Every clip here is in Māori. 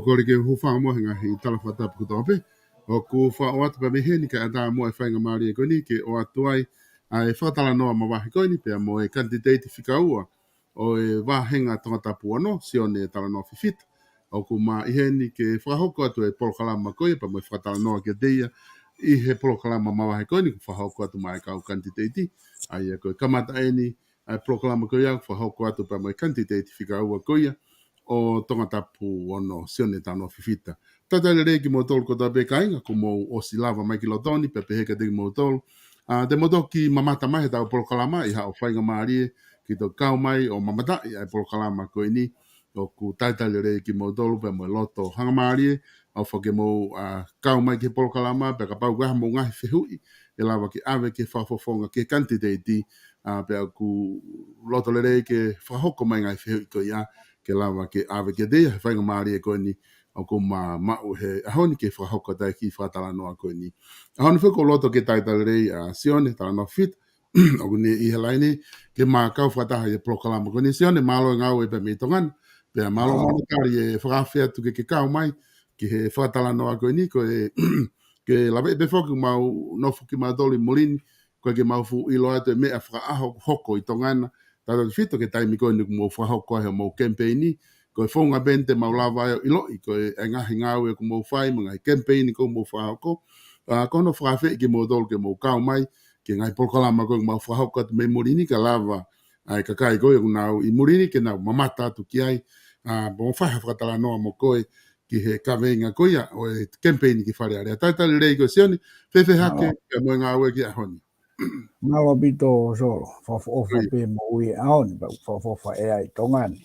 Kore ke hufa mo nga hi tala fata ku tope o ku fa o atu me heni ka ada mo e fainga mari e koni ke o atu ai ai fa tala no ma wa koni pe mo e kandidate fika ua o e wa henga tangata puano SIONE TALANOA FIFITA o ku ma i heni ke fa hoko atu e POLOKALAMA koe pa mo e fa tala no ke deia i he POLOKALAMA ma wa koni ku fa hoko atu mai ka kandidate ai ko kamata eni ai POLOKALAMA koe fa hoko atu pa mo e kandidate fika ua koe o tonga tapu ono SIONE TALANOA FIFITA. Tata le reki mo tolu ko ta be kainga ko mo o silava mai ki lotoni pe heka de mo tolu. De mo ki mamata mai ta POLOKALAMA i ha o fainga mari ki to kau mai o mamata i POLOKALAMA ko ini o ku tata le reki mo tolu pe mo loto hanga mari o foke mo kau mai ki POLOKALAMA pe ka pau ga mo ngai fehui e lava ki ave ki fafofonga ki kandidate pe ku loto le reki fa hoko mai ngai fehui ko ia ke lava ke ave ke dea whainga maari e koe ni o ko mau he ahoni ke whahoko tai ki whatalanoa koe ni. Ahoni whiko loto ke taitarei SIONE TALANOA FIFITA o kune i he laini ke kau whataha i POLOKALAMA koe ni SIONE malo ngau e pe me tongan pe malo monetari e whakawhia tu ke kau mai ki he whatalanoa koe ni koe ke lawe e pe whoki mau nofu ki mau doli molini koe ke mau fu ilo atu e mea whakaaho hoko i tongana tata fito ke taimi koe ni mo whahoko he mo campaigni koe whonga bente mau lava i loi koe e ngahi ngau e ko mo whai mga i campaigni ko mo whahoko kono whawhi ki mo dol ke mo kau mai ke ngai POLOKALAMA koe mau whahoko atu me morini ka lava ai kakai koe nau i morini ke nau mamata atu ki ai mo whaha whakatalanoa mo koe ki he kawenga koe o e campaigni ki whare area taitali rei koe SIONE whewhe hake ke mo ngau e ki ahoni. Malo bito solo, fa pe mo ui aon, fa e ai tongani.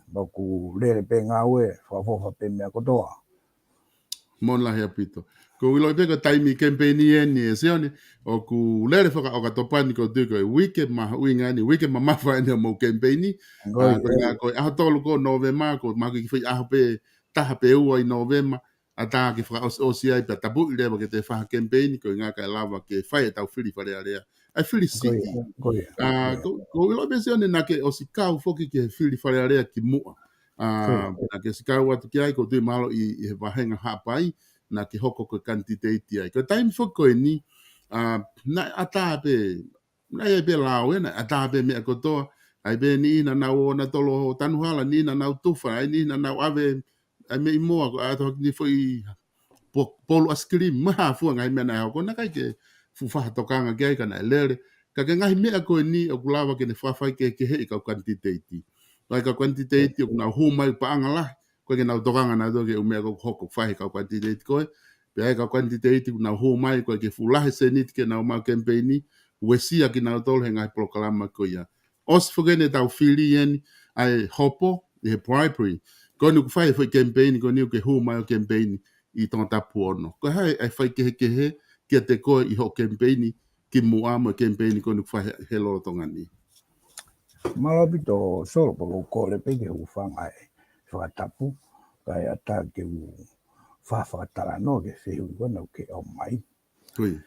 Ba ku lere pe ngawe, fa pe me kotoa. Mon la hea pito. Ko ilo peka taimi campaigni ni e SIONE o ku lere whaka o ka topani ko tuko e wike ma uinga ni wike ma mawha ene mo campaigni. Ko aho tolu ko Novema ko ma ki whi aho pe taha pe ua i Novema a taha ki whaka o ai pe tabu i rewa ke te whaha campaigni ko ngā ka lava ke whai e tau whiri whare area. Ai whiri siki. Ko ilo pe SIONE na ke o si kau whoki ke whiri whare area ki mua. Na ke si kau atu ki ai ko tui malo i he wahenga hapai na ke hoko ko kantiteiti ai. Ko time fo ko ni na atape na e be lao na atape me ko to ai be ni na o na tolo tanuhala ni na tufa ai ni na ave ai me mo ko ato ni foi polo askrim ma fu ngai me na ko na kai ke fu fa tokanga ke kana lere ka ke ngai me ko ni o kulava ke ne fa ke he ka kantiteiti. Lai ka kantiteiti o na hu mai pa angala ko ke na tokanga na do ke o me ko hoko fa ka kantiteiti ko pe ka kantiteiti na hu mai ko ke fu la senit ke na ma campaign wesia ki na tol henga POLOKALAMA ko ya os fogene tau fili yen ai hopo e primary ko ni ku fai foi campaign ko ni ke hu mai campaign i tong tapu ono ko hai ai fai ke he ki te ko i ho campaign ki mua mo campaign ko ni ku fai hello tonga ni Malapito solo ko le pe ke ufang ai fa tapu kai ata ke u fa talanoa ke se u no ke o mai koi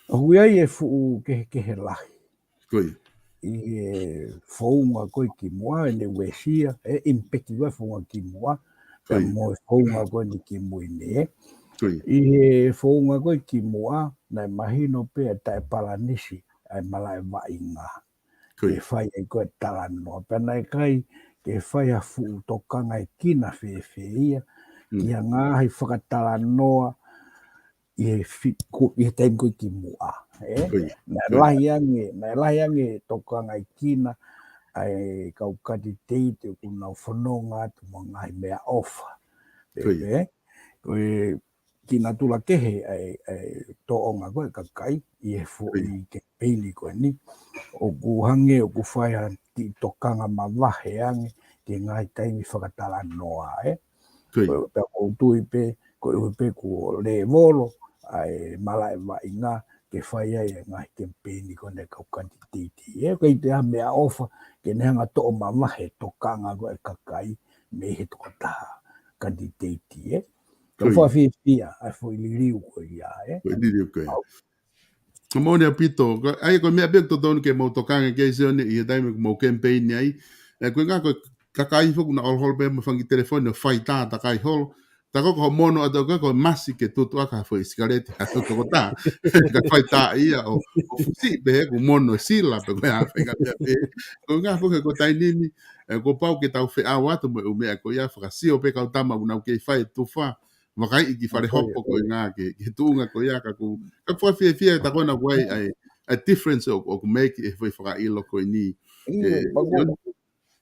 hu ai e fu ke he lahi koi i founga ko ki mua le wesia e impeki wa founga ki mua pe koi mo founga ko ni ki muine koi i founga ko ki mua na mahino pe ta palanisi ai malai va inga koi ke fai e ko talanoa pena kai ke fai a fu tokanga i kina ia ki anga hai whakatalanoa i fiku i te ko ki mua na lahi ange tokanga i kina ai kau KANITITEITI kuna whanonga tu mga mea ofa pepe koe kina tula kehe ai toonga koe kakai i e fu i ke peini koe ni o kuhange o kufaya ti tokanga mawahe ange ki ngai taimi whakatalanoa koe pe o tui pe koe pe ku le volo ai malai wa inga ke whai ai ngai kempeni kone kau KANITITEITI koe te ha mea ofa ke neanga to o mamahe tokanga koe kakai me he toko taha KANITITEITI ka whawhia ai fo ili riu koe ia koe liriu koe ka mone a pito ai ko mea pek to tonu ke mo tokanga ke SIONE i he taime mo campaign ai koe ngā koe kakai foku na olhol pe mo whangi telefone whai tā takai holo ta ko mono ado ko masi ke tutu aka foi sigareti ato ko ta ka fai ta ia o fusi be ko mono sila pe ko ya fai ka pe ko nga fo ko tai nini ko pau ke tau fe awa to me ko ya fa si o pe ka tama una ke fai tu fa makai ki fare hopo ko nga ke tu nga ko ya ka fa fi ta ko na wai ai a difference o make if we for ilo ko ni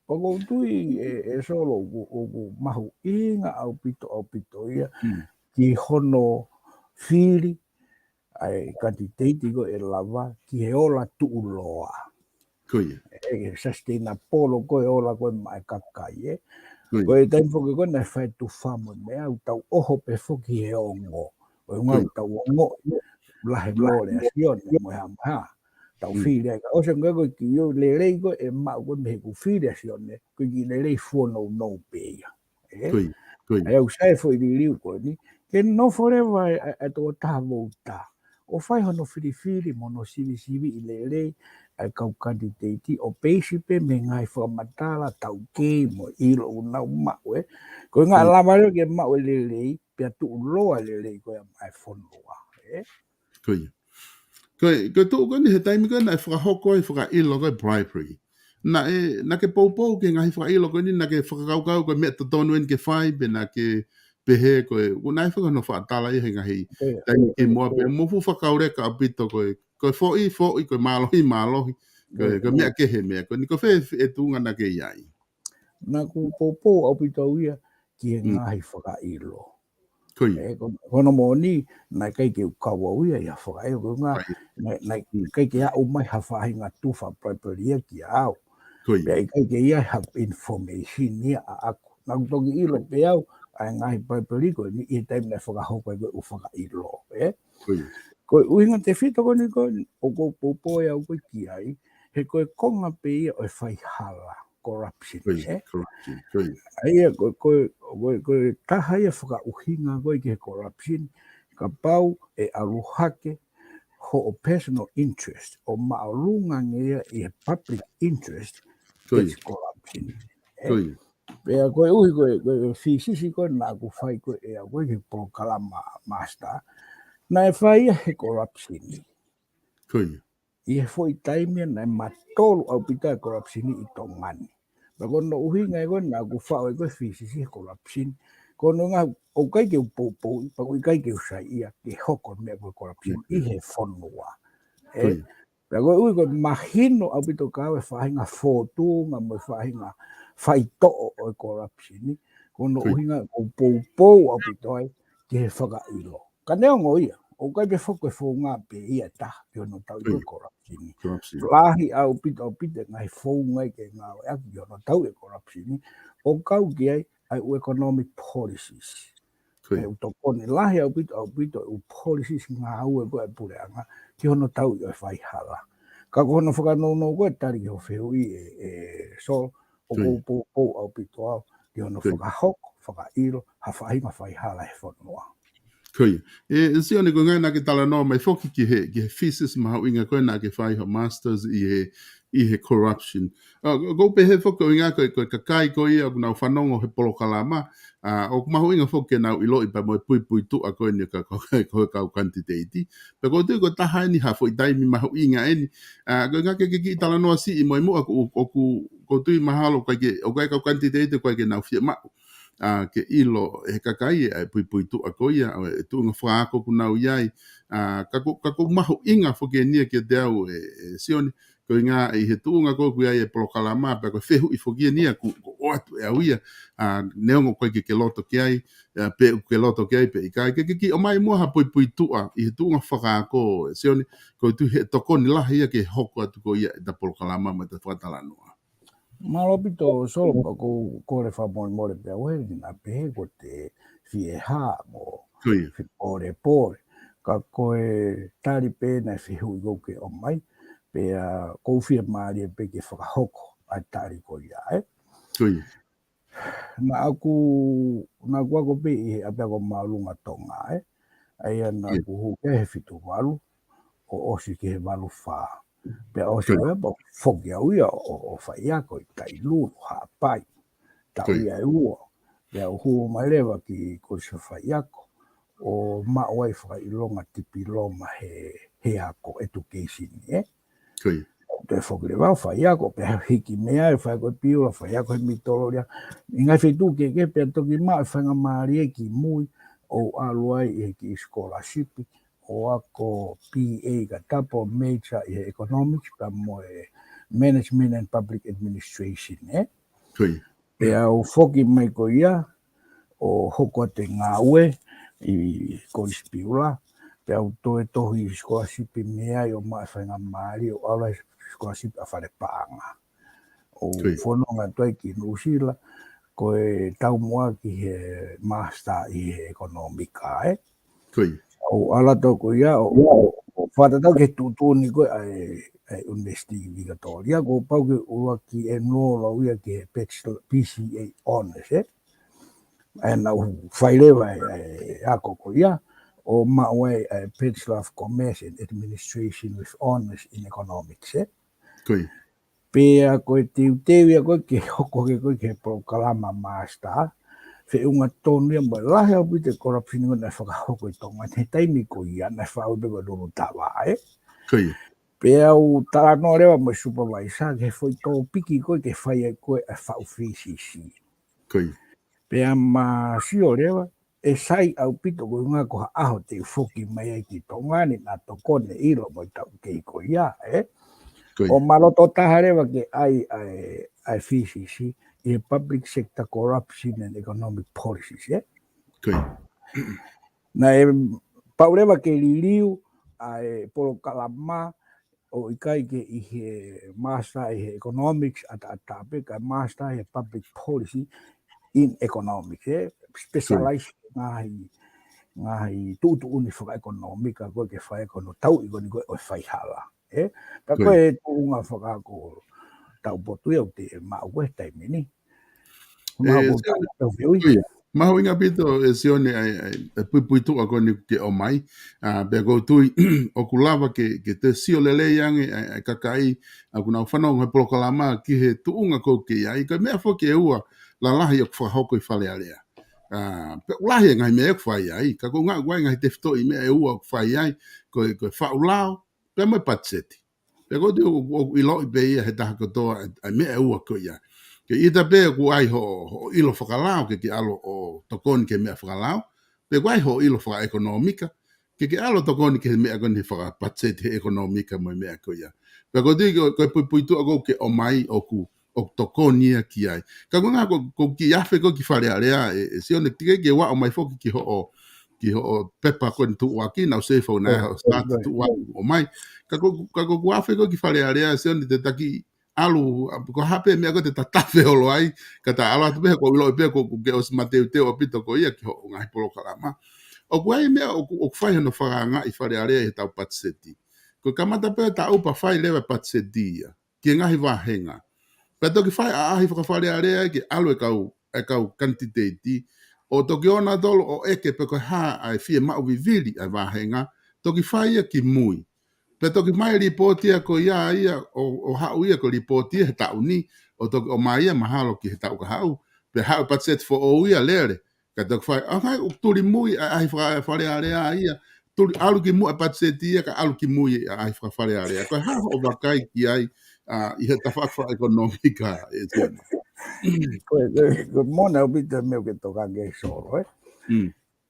Pago tui e solo o mahu inga au pito ia ki hono whiri ai KANITITEITI ko e lava ki he ola tuuloa. E sustain polo ko e ola ko mai kakai ko e taim foke ko na fai tu famo me au tau oho pe foki he ongo. O ngau tau ongo lahe lore a SIONE mo ha tau whiri ai o se ngago ki yo le rei ko e ma ko me ku whiri a SIONE ko ki le rei fono no pe ai au sai foi di liu ko ni ke no forever a to ta volta o fai hono whiri mono sivi i le rei ai kau KANITITEITI o peisi pe me ngai whamatala tau ke mo ilo una uma ko ngā lama reo ke ma o le rei pe tu loa le rei ko ai fonoa ko tu ko ni he taimi ko na hoko e ilo ko bribery na ke popo ke ngai ilo ko ni na ke whakakau ko me to tonu en ke fai be na ke pehe ko una no tala i ngai taimi ke mo pe mo fu whakaure ka apito ko fo i ko malohi ko me ke he me ko ni ko fe e tunga na ke iai na ku popo au pito ia ki ngai ilo kono mo ni na kai ke kawa ia ia whakai o ngā na kai ke au mai hawhahi ngā tuwha preparia ki au pe kai ke ia have information ia a aku na kutongi ilo pe au ai ngai prepari ko ni i taim na whakahoko e koe u whakailo ko uinga te whito ko ni ko o ko popo e au koe ki ai he koe konga pe ia o e whai hala corruption ai ko taha ia whakauhinga koe ki he corruption ka pau e aruhake ho o personal interest o maorunga ngia i he public interest that's corruption Pea koe uhi koe fisisi koe na ku fai koe e koe ke POLOKALAMA master. Na e fai he corruption. Koia. I he foi taimia na matolu au pita corruption i tongani. Ba kono uhi ngai koe na ku fai koe fisisi he corruption. Kono ngā o kai ke upou, pa koe kai ke usai ia ke hoko mea koe corruption i he whanua. Koia. Pea koe ui koe mahino au pito kawe whahinga fōtūnga mo whahinga whaitoo o corruption. Kono uhi ngā upou au pito ai ke he whakailo. Ka neongo ia. O kai pe whako e whōngā pe ia ta, ki ono tau i koe corruption. Lahi au pito ngai whōngai ke ngā o aki ki ono tau e corruption. O kau ki ai u economic policies. E utokone lahi au pito u policies ngā au e koe pureanga ki ono tau i o whai hala. Ka kono whakanono koe tari ki ho whihui so o pou au pito au ki ono whakahoko, whakairo, ha whahinga whai hala he whanua. Koia. E sione ko ngai na ke talanoa mai foki ki he thesis maha inga koe na ke whai ho masters i he corruption. Ko pe he foki o inga koe kakai koe ia kuna whanongo he POLOKALAMA. O mahu inga foki na ilo i pa moe pui tu a koe ni ka koe kau kantiteiti. Pe ko tui ko taha ni ha fo i taimi mahu inga eni. Ko inga ke ki talanoa si i moe mua ko tui mahalo o kai kau kantiteiti koe ke nau fia mau. Ke ilo he kakai e pui tu a koia e tu nga whaako kuna iai kako mahu inga whoke nia ke te au sione ko inga i he tu nga koku iai e POLOKALAMA pe ko whehu i whoke nia ku o atu e au ia neongo koe ke loto ke ai pe ke loto ke ai pe i kai ke o mai mua ha pui tu a i he tu nga whakaako sione ko tu he tokoni lahi ia ke hoko atu ko ia da POLOKALAMA ma te whatalanoa. Malopito solo pa ko kore whamoi more pe awe na pehe ko te whieha mo pore. Ka koe tari pe na whihui koke o mai pe kou whia maari e pe ke whakahoko a tari ko ia Na aku ako pe i he apea ko maulunga tonga Aia na ku ke he fitu walu o osi ke he walu whaa. Pea o se oe pa whoki au ia o whaiako i tai lulu hapai. Tau ia e ua. Pea o huo mai lewa ki kose whaiako o maoai whakailonga tipi loma he ako education Te whoki lewa whaiako pea hiki mea e whaiako e piura whaiako he mitoloria. Ingai whetu ke pea toki maa e whainga maari e ki mui o aluai e ki scholarship o ako PA ka tapo major i economics pa mo management and public administration Pea o whoki mai ko ia o hoko te ngāue i korispiula pea o toe tohi scholarship mea i o mai whainga maari o alai scholarship a whare paanga. O whanonga toi ki Nusila ko e tau mua ki he master i he economica O ala toko ia o whatatau ke tūtūni koe ai University Victoria ko pau ke ua ki e nola uia ki he PCA Honours na whailewa ako ko ia o maue Bachelor of Commerce and Administration with Honours in Economics Pea koe teu ia koe ke hoko ke koe ke POLOKALAMA master Fe unga tonu ia mo lahe au pite corruption na whakahoko I tonga te taimi ko ia na whaupe ko nuru tawa Pea u talanoa rewa mo supervisor ke foi tō piki koe ke whai koe a whau FCC Pea ma sio rewa e sai au pito ko unga ko aho te whoki mai ai ki tonga ni na tokone ilo mo tau kei ko ia O maloto taha rewa ke ai FCC i public sector corruption and economic policies Na paurewa ke liliu ai POLOKALAMA o ikai ke I he master I he economics at atape ka master I he public policy in economics specialize ngahi tutu uni whaka economica koe ke whai kono tau I koni koe o whai hala ka koe unga whaka ko tau potu au te mau koe taimini Maho inga pito e sione ai pui tu ako ni ke o mai be go tui o kulava ke te sio lele yange ai kakai aku na whanau ngai polokalama ki he tuunga ko ke ai ka mea fo ke ua la lahi o whahoko I whale alea pe ulahi ngai mea ek whai ai ka ko ngā guai ngai te fito I mea e ua whai ai ko whaulao pe mai patseti pe go tu o ilo I beia he taha katoa ai mea e ua ko ia ke ita pe ku ai ho ilo whakalao ke alo o tokoni ke mea whakalao, pe ku ai ho ilo whaka ekonomika, ke alo tokoni ke mea koni whaka patsete ekonomika mo mea ko ia. Pe ko tui ko puitu ako ke o mai o ku o tokoni ia ki ai. Ka kunga ko ki afe ko ki whare area e sione tike ke wa o mai foki ki ho o pepa ko tu waki na se fo na start tu wa o mai ka ko afe ko ki whare area sione te taki alu ko hape me ko te tatafe olo ai ka ta ala te ko lo pe ko ke os mateu te o pito ko ia ki ho ngai polokalama o ko ai me o fai no fara nga I fare area e tau patseti ko kamata pe ta upa fai leva patseti ki ngai va henga pe to ki fai a hi fare area ke alu e kau kantiteiti o to ki ona dolo o eke pe ko ha ai fie ma o vivili ai va henga to ki fai ki mui pe toki mai ripotia ko ia o hau ia ko ripotia he tau ni o toki o mai ia mahalo ki he tau ka hau pe hau patset fo o ia lere ka toki fai ai o turi mui ai whare area ia turi alu ki mui patset ia ka alu ki mui ai whare area ko hau o wakai ki ai I he tawhakwa ekonomika e sione Ko mona o bita meu ke toka ke soro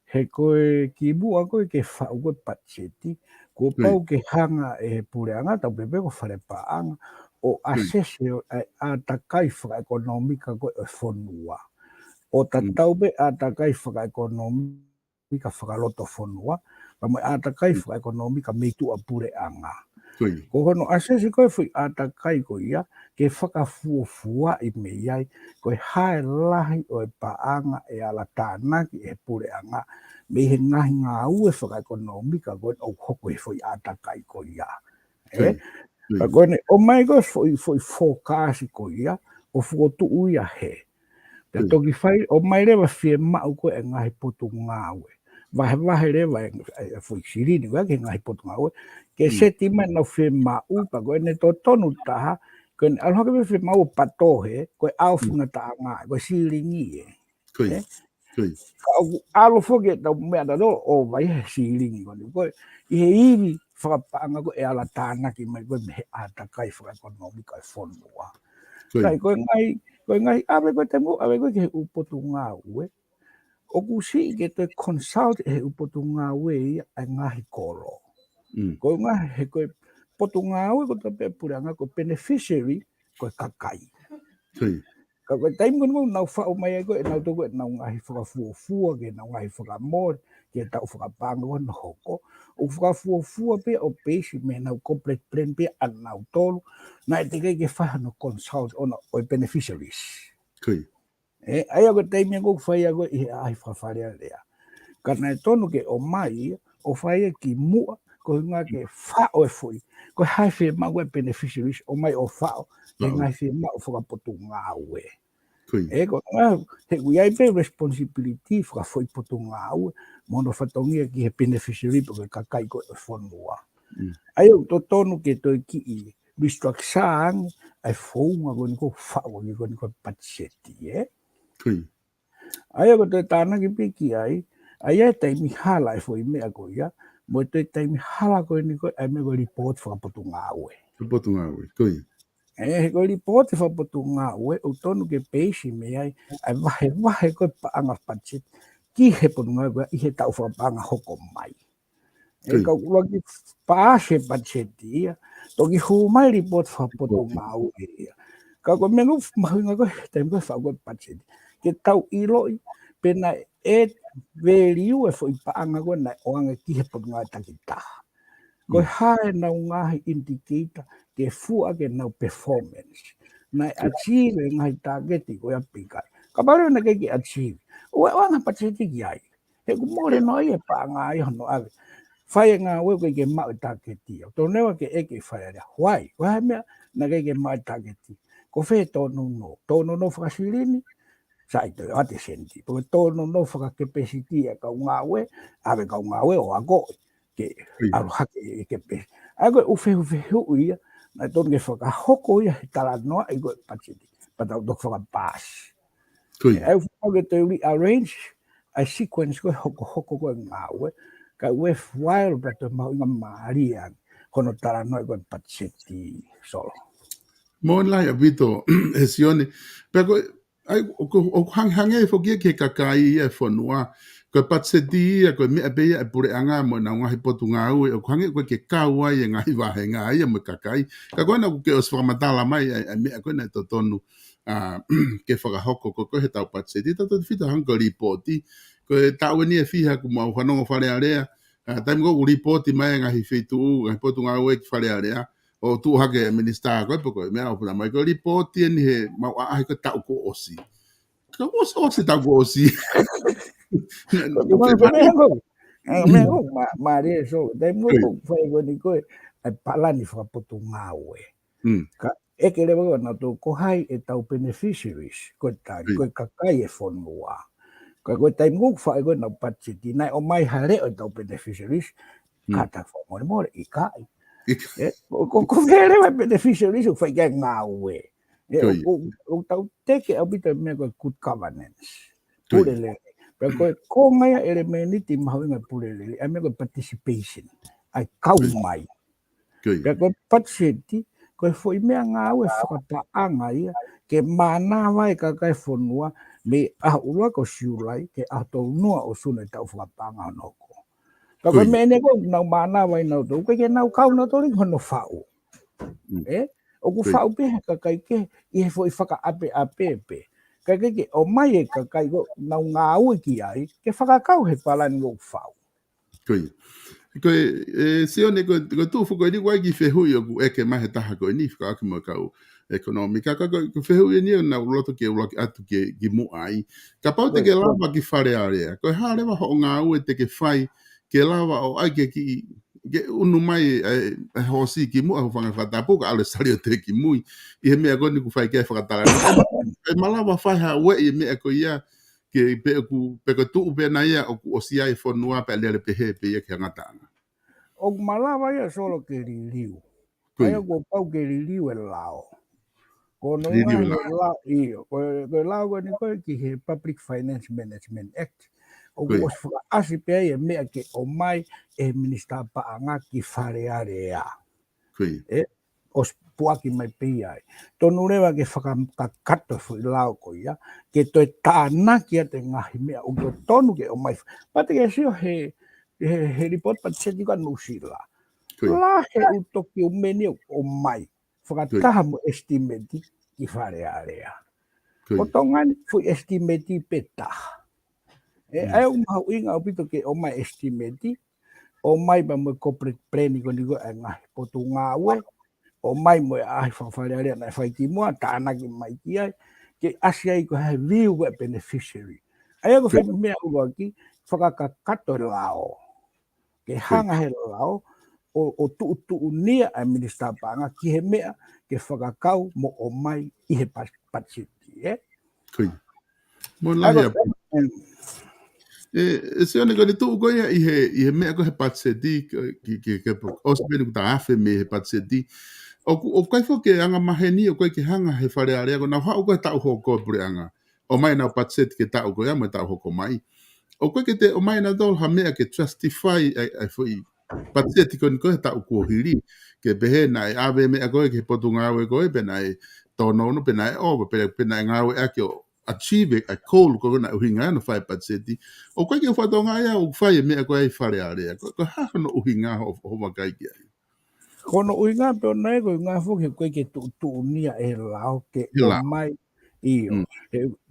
he koe ki bua koe ke whau koe patseti, ko pau ke hanga e he pureanga, tau pepe ko whare paanga, o asese a takai whaka ekonomika koe e whonua. O tatau pe a takai whaka ekonomika whakaloto whonua, pa mai a takai whaka ekonomika meitu a pureanga. Ko hono asese koe whi a takai ko ia, ke whakafuafua I meiai, koe hae lahi o e paanga e ala tānaki e pureanga, me he ngahi ngā ue whakaekonomika koe au hoko e whai atakai ko ia. Ka koe ne, o mai koe whai fōkāsi ko ia, o whotu uia he. Ka toki whai, o mai rewa whie mau koe e ngahi potu ngā ue. Wahe rewa e whai sirini koe ke ngahi potu ngā ue, ke seti mai nau whie mau, pa koe ne tō tonu taha, koe ne aloha ke whie mau patohe, koe awhunga taha ngā, koe siringi e. Alo foke tau mea da do o vai he siringi koe I he iwi whakapanga ko e ala tānaki mai koe me he atakai whakaekonomika e whonua. Kai koe ngai awe koe te mo awe koe ke he upotu ngā ue o kusi ke te consult he upotu ngā ue ia ai ngahi kolo. Koe ngahi he koe potu ngā ue ko te pe pureanga ko beneficiary koe kakai. Ka koe taimi koe nau whao mai koe nau tō koe nau ngahi whakafuafua ke nau ngahi whakamori ke tau whakapanga koe na hoko. O whakafuafua pe o peisi me nau complete plan pe an nau tolu na e te kei ke whahano consult ona o beneficiaries. Ai a koe taimi koe whai a koe I he ahi whawharea rea. Ka nai tonu ke o mai o whai ki mua ko ngā ke whao e fui. Ko hai whi ma koe beneficiaries o mai o whao ke ngai whi ma o whakapotu ngā ue. Ko ngā he kui ai pe responsibility whakapotu ngā ue mono whatongia ki he beneficiary po ke kakai koe e whonua. Ai o to tonu ke toi ki I restructuring ai whounga koe niko whao ni koe niko patseti Ai o toi tānaki piki ai e taimi hala e fwoi mea koe ia mo toi taimi hala koe ni koe ai me koe report whakapotu ngā ue. Whakapotu ngā ue, koe. He koe report whakapotu ngā ue o tonu ke peisi me ai wahe koe paanga patseti ki he potu ngā koe I he tau whakapaanga hoko mai. Kau lagi paase patseti ia toki hu mai report whakapotu ngā ue ia. Kau koe mengu mahuinga koe taimi koe whakapotu patseti. Ke tau iloi pena e value e fo paanga koe na oanga ki he potu ngā takitaha. Koe hae nau ngahi indicator ke fua ke nau performance. Na achieve ngahi targeti koe apikai. Ka pare na ke achieve. Ue oanga patseti ki ai. He kumore no ai e paanga ai hono ave. Whai ngā ue koe ke mau targeti. Tō newa ke eke whai area. Wai, wai mea na ke mau targeti. Ko whe tōnu no. Tōnu no whakasirini. sai to ate senti porque tono no whakakepesiti ka ngawe ave ka ngawe o ago ke aroha ke pe ago ufe hui na ton ke whakahoko ia he talanoa i go pachiti patau dok whakapas au whake te rearrange a sequence ko hoko ko ngawe ka worthwhile but mau inga maria kono talanoa i go pachiti solo Mon lai abito SIONE pero ai o hang fo ke kakai e fonua ko patsedi ko me be e pure anga mo na ngahi potunga u o hang ko ke kawa e ngai wa henga ai mo kakai ka kona ke os formatala mai me ko na to tonu ke fora hoko ko he tau patsedi to fita hang ko ripoti ko tau ni e fiha ko mo no fale area time go ripoti mai ngahi fitu potunga u e fale area o tu hake minister ko po ko me au pula mai ko ripoti ni he ma ai ko tau ko osi ko osi tau ko osi Mengo Maria so dai mo ko foi go ni ko ai pala ni fa poto ngawe ka e ke le na to ko hai e tau beneficiaries ko ta ko kakai e fonua ko tai mo fa go na patiti na o mai hare o tau beneficiaries kata fo mo i kai ko vere vai beneficiaries fa ga ngawe o tau teke abita me ko good governance pulele pero ko ngai elementi mahuinga pulele a me ko participation ai kau mai pero patseti ko foi me ngawe whakapaanga ia ke mana vai ka kai fonua me a ua ko siulai ke a tau noa o sune tau whakapaanga noko ko me ne ko na mana vai na to ke na kau na to ring hono fau o ku fau pe ka kai ke i foi whakaape ke o mai ka kai go na ngau ki ai ke whakakau he palan go fau ko SIONE ko tu fu ko ni wa ki fe hui o e ke mai ta ko ni ka ka mo ka economica ka ko fe hui ni na loto ke lo atu ke mu ai ka pau te ke lava ki fare area ko ha le wa ho ngau te ke fai ke lava o ai ke unu mai ho si ki mu ho fanga fata po ka ale sari te ki mu i me ko ni ku fai ke fa tala e malava fai ha we me ko ia ke pe ko tu pe na ia o si ai fo noa pe le pe he pe ke ngata o malava ia solo ke riliu ai go pau ke riliu e lao ko no nga lao ko lao ko ni ko ki he Public Finance Management Act o go asi pe e me ke o mai e minister pa anga ki fare area os puaki mai pia tonu rewa ke whakakato fui lao ko ia ke toi tāna ki a te ngahi mea o tonu ke o mai pate ke sio he report pat se tika nusila la he utoki o meni o mai whakataha mo estimate ki whare area o tongan fui estimate petaha ai o mau inga o pito ke o mai estimate o mai ba mo corporate planning ko nigo e ngahi potu ngawe o mai mo ai whawhare area na whai ki mua tāna ki mai ki ai ke asia i ko he view ko beneficiary ai ko whi mea ua ki whakakakato lao ke hanga he lao o tu nia a minister panga ki he mea ke whakakau mo o mai i he patsiti mo lai SIONE ko ni tu ko ia i he mea ko he patsiti ke osbeni ta afe me he patsiti o kai fo ke anga maheni o kai ke hanga he whare area ko na ha o kai tau ho ko pure anga o mai na patset ke tau ko ia mo tau ho ko mai o kai ke te o mai na dol ha mea ke justify ai foi patset ko ni ko tau ko hiri ke behe na ave me ko ke potunga we ko pe na tono no pe na o pe na nga we a ke achieve a call ko na uhinga no fai patset o kai ke fatonga ia o fai me ko ai whare area ko ha no uhinga ho makai ki kono uinga pe na ko nga fo ke tu nia e lao ke o mai io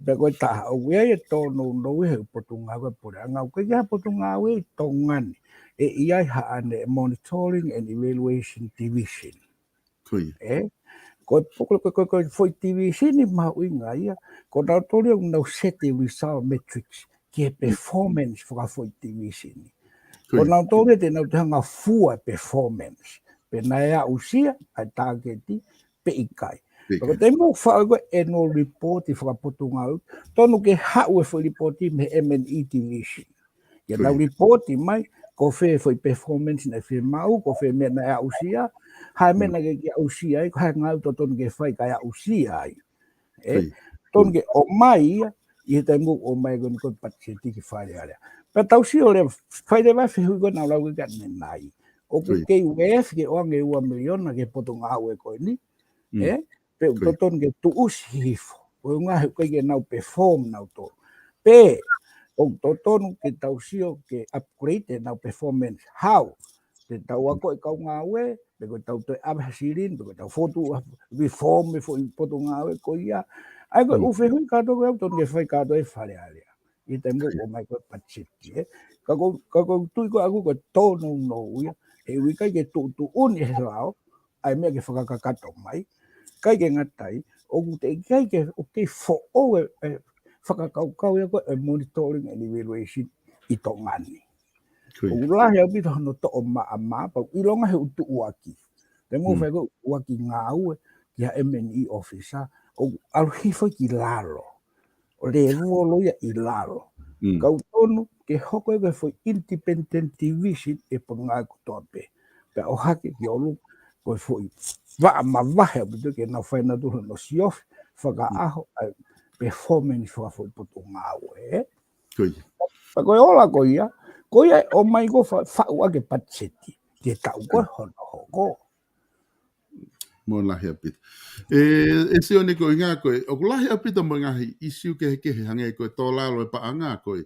pe ko ta o ye to no we potunga ko pura nga ko ya potunga we tongan e ia ha ane monitoring and evaluation division ko foi division ni ma uinga ia ko na tole no set result metrics ke performance foi division ko na tole te no tanga fua performance pe na ia usia a targeti pe ikai Ko te mo fa ko annual report I whakapotunga au. Tonu ke hau e report me M&E division. Ia nau report mai, ko whee foi performance na whee mau, ko whee mea na usia, hai mena ke usia ai, ko hai ngau to tonu ke whai ka usia ai. Tonu ke o mai ia, I te mu o mai ko ni ko pati tiki whare area. Pa tau si o le whai le wai whehui ko nau lau ke kane nai. O ku ke UF ke oange ua miliona ke potonga au e koe ni, pe to tonu ke tu usi hifo. O ngahi koe ke nau perform nau to. Pe, o tonu ke tau sio ke upgrade na performance how te tau ako e kau ngā ue pe ko tau te abhasirin pe ko tau fotu reform me fo poto ngā ue ko ia ai ko ufe hui kato ko tonu ke whai kato e whare alea I te mo o mai ko pachiti ka ko tui ko aku ko tonu no uia e ui kai ke tu uni he lao ai mea ke whakakakato mai kai ke ngatai o te kai ke o ke fo o whakakaukau ia ko e monitoring and evaluation I tō ngani. O ulahi au bito hano tō o maa pau I longa he utu uaki. Te mo whai ko uaki ngā ue ki ha M&E officer o aluhifo ki lalo. O le ruolo ia I lalo. Kau tonu ke hoko e foi independent division e ponga ko tope. Pe o hake ki olu ko foi va mavahe bito ke na whai na duho no siof whaka aho performance foi poto ngā ue. Pa koe ola ko ia o mai ko whau ake patseti. Te tau koe hono hoko. Mo lahi apita. E sione ko ngā koe, o lahi apita mo ngahi isiu ke hange koe tō lalo e paanga koe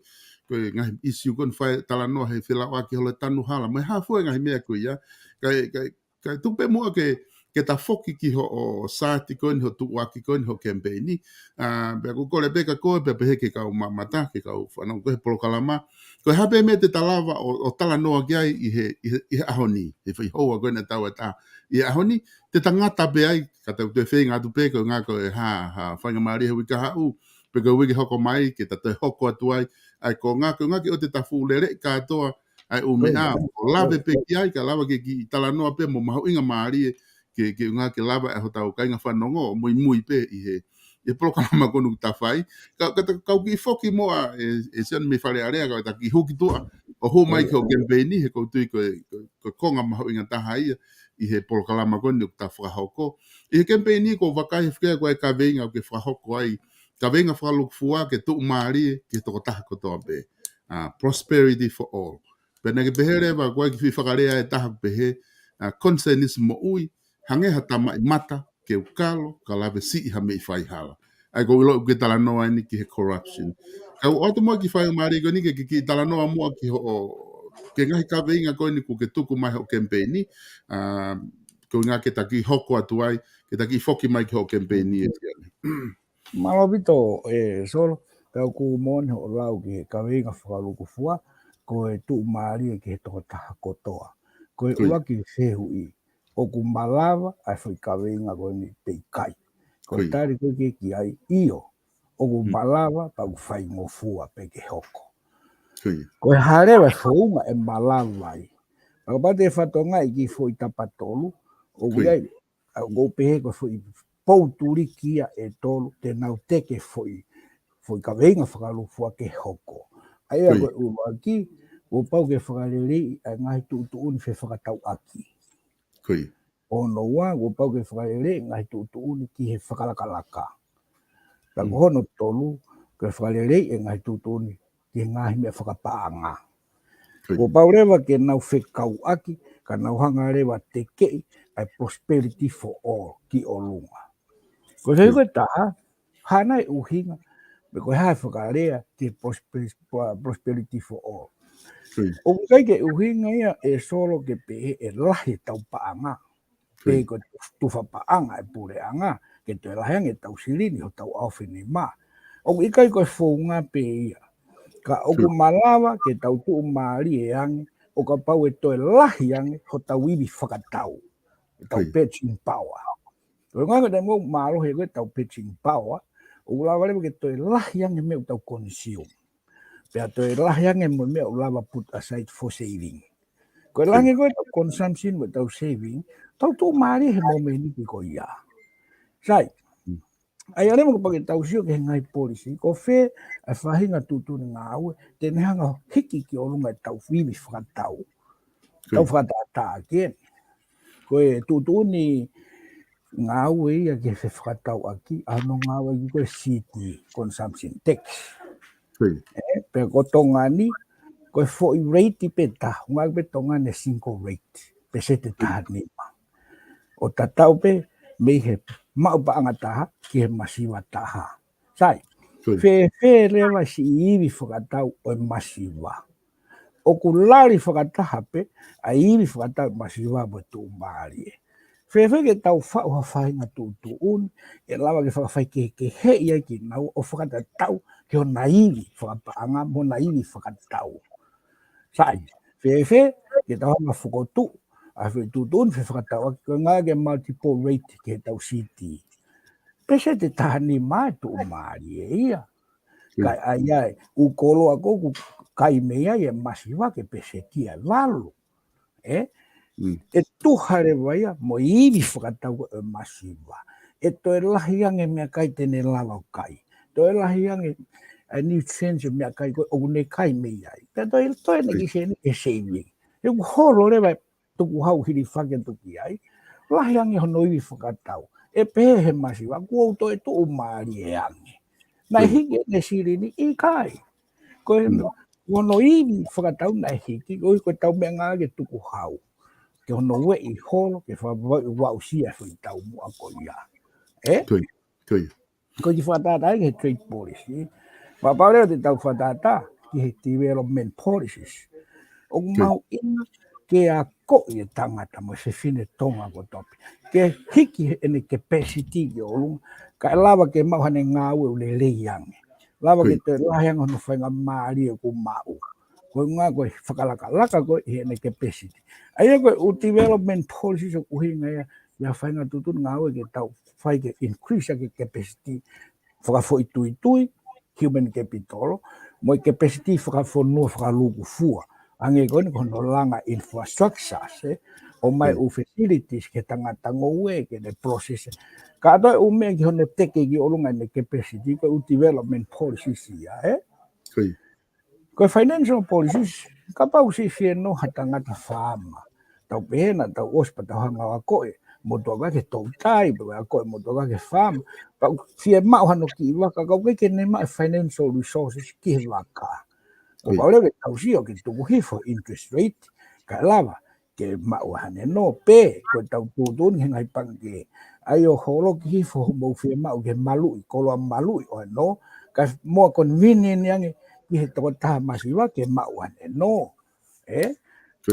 ngahi isiu kon whai talanoa he whilau ake hole tanu hala. Mai hafua ngahi mea koe ia. Kai tupe mua ke ta foki ki ho o sāti koe ni ho tuuaki koe ni ho campaigni. Pea ko kore peka koe pea pehe ke kau mamata, ke kau whanau koe POLOKALAMA. Koe hape me te talawa o talanoa ki ai I he ahoni. He whai hoa koe na tau e tā. I ahoni, te tangata pe ai, ka tau te whenga atu pe koe ngā koe whainga maari hui ka hau. Pe koe wiki hoko mai, ke ta te hoko atu ai. Ai ko ngā koe o te tafu lere katoa. Ai o mea, o lawe pe ki ai, ka lawa ke ki talanoa pe mo mahu inga maari ke ngā ke lava e ho tau kainga whanongo, mui pe I he POLOKALAMA konu ta whai. Kau ki whoki moa e sian me whare area, ka ta ki hoki tua, o ho mai ke o campaigni, he koutu koe konga mahu inga taha ia, I he POLOKALAMA konu ta whahoko. I he campaigni ko wakai whikea koe ka veinga o ke whahoko ai, ka veinga whakalukfua ke tuu maari, ke toko taha kotoa pe. Prosperity for all. Pena ke pehere wa koe ki whakarea e taha pehe, concernismo ui, hange hatama I mata ke ukalo ka lawe si ha me whai hala. Ai ko ilo ke talanoa ni ki he corruption. Kau oto mo ki whai maari ko ni ke ki talanoa mua ki ho ke ngahi ka veinga ko ni ku ke tuku mai ho campaigni. Ko ngā ke taki hoko atu ai, ke taki whoki mai ki ho campaigni. Malo bito solo kau ku mon ho lau ki ka veinga whakaluku fua ko e tu maari ke toko taha kotoa. Ko e ua ki whehu I. O ku malawa ai foi ka veinga ko ni peikai. Ko tari ko ki ai io. O ku malawa pa ku whai ngofua pe ke hoko. Ko e harewa whaunga e malawa ai. Ako pate whatonga I ki foi tapatolu. O ku ai go pehe ko foi pouturi kia e tolu te nau teke foi ka veinga whakalufua ke hoko. Ai a koe ua ki, o pau ke whakarere ai ngai tuutuni whe whakatau aki. O no wa, o pau ke whakarere ngai tuutuni ki he whakalakalaka. Ta hono tolu, ke whakarere ngai tuutuni ki ngahi mea whakapaanga. O pau rewa ke nau whekau aki, ka nau hanga rewa te kei, ai prosperity for all ki o lunga. Ko se koe taha, hana e uhinga, me koe hae whakarea ki prosperity for all. O kai ke uhinga ia e solo ke pe e lahi tau paanga. Pe ko tufa paanga e pureanga, ke te lahi e tau sirini o tau awhini ma. O kai koe whunga pe ia. Ka oku malawa ke tau tuu maari e ange, o ka pau e toe lahi ange, ho tau iwi whakatau. E tau pitching power. O ngā te mo mālo he koe tau pitching power, o ulawa lewa ke toe lahi ange me o tau consume. Pea toe lahi ange mo me o ulawa put aside for saving. Koe lange koe tau consumption mo tau saving, tau tuu maari he mo meni ki ko ia. Sai. Ai ane mo pagi tau sio ke ngai polisi ko fe a fahinga tutu nga au te hanga hiki ki o lunga tau fili whakatau. Tau whakatata again. Ko e tutu ni nga au ia ke fe whakatau aki ano nga au i koe city consumption tax. Pe ko tonga ni ko fo i rate pe ta nga pe tonga ne 5 rate pe se te tahani ma. O tatau pe me he mau pa angataha ki he masiwa taha. Sai, fe rewa si iwi whakatau o masiwa. O ku lari whakataha pe, a iwi whakatau masiwa mo tū maari. Fe ke tau whau hawhainga tū un, e lawa ke whakawhai ke he ia ki nau o whakatau ki o na iwi whakapaanga mo na iwi whakatau. Sai, fe ke tau hanga whukotu, a fe tutun fe whakatau ki ngā ke multiple rate ke tau city. Pese te tahani mai tu maari e ia. Kai ai u kolo ako ku kai mea e masiwa ke pese kia valu. E tuhare waia mo iwi whakatau e masiwa. E toi lahi ange mea kai tene lalo kai. Toi lahi ange a new sense mea kai koe o ne kai mea. Te toi ne ki se e saving. E ku horo lewa tuku hau hiri whake tuki ai. Lahi ange hono iwi whakatau. E pehe masiwa, kua uto e tu maari e ange. Nai hiki ne siri ni i kai. Koe hono iwi whakatau nai hiki, koe tau mea ngā ke tuku hau. Ke hono we i holo, ke whau sia whi tau mua ko ia. Koe ki whatatai ke trade policy. Wapaureo te tau whatata ki he development policies. O mau ina ke a ko i tangata mo se fine tonga ko topi. Ke hiki ene capacity ki o lunga. Ka lawa ke mau hane ngā ue ule leiange. Lawa ke te lahanga no whainga maari e ku mau. Koe ngā koe whakalaka koe i ene capacity. Aia koe u development policies o kuhinga ia whainga tutun ngā ue ke tau whai ke increase ke capacity. Whakafo i tui, human capital, mo i capacity whakafo nua whakaluku fua. Ange koe ni kono langa infrastructure, o mai u facilities ke tangata ngoe ke ne process. Ka atoi u mea ki hono teke ki olunga ne capacity, koe u development policies ia, Koe financial policies, ka pau si no hatangata whaama. Tau pehena, tau ospa, tau hanga wa koe, motua wake tau tai, pa koe motua wake whaama. Pau fie mau hano ki waka, kau keke ne mai financial resources ki waka. Ko paule ke tau sio ke tuku hifo interest rate, ka lava, ke mau hane no pe, ko tau tutun hengai pange. Ayo holo ki hifo mo fie mau ke malui, kolo malui o no, ka mua convenient yange, ki he toko taha masiwa ke mau hane no.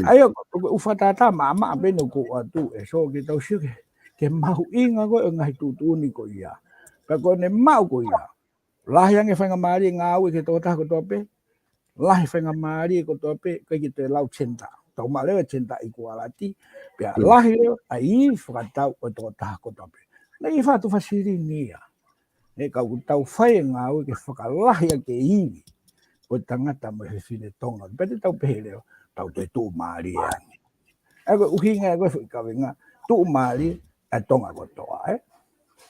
Ayo ufatata mama apeno ko atu, so ke tau sio ke mau inga ko ngai tutuni ko ia. Ka ko ne mau ko ia. Lah yange whainga maari ngāwe ke toko taha ko tope, lahi whainga maari ko tope, kai ki te lau tenta. Tau maa lewa tenta i kualati, pia lahi leo a i whakatau o toko taha ko tope. Na i whatu whasiri nia. E kau tau whai ngāwe ke whakalahi a ke iwi, o tangata mo he whine tonga. Pete tau pehe leo, tau te tū maari e angi. Ego uhinga ego whikawenga, tū maari a tonga ko toa,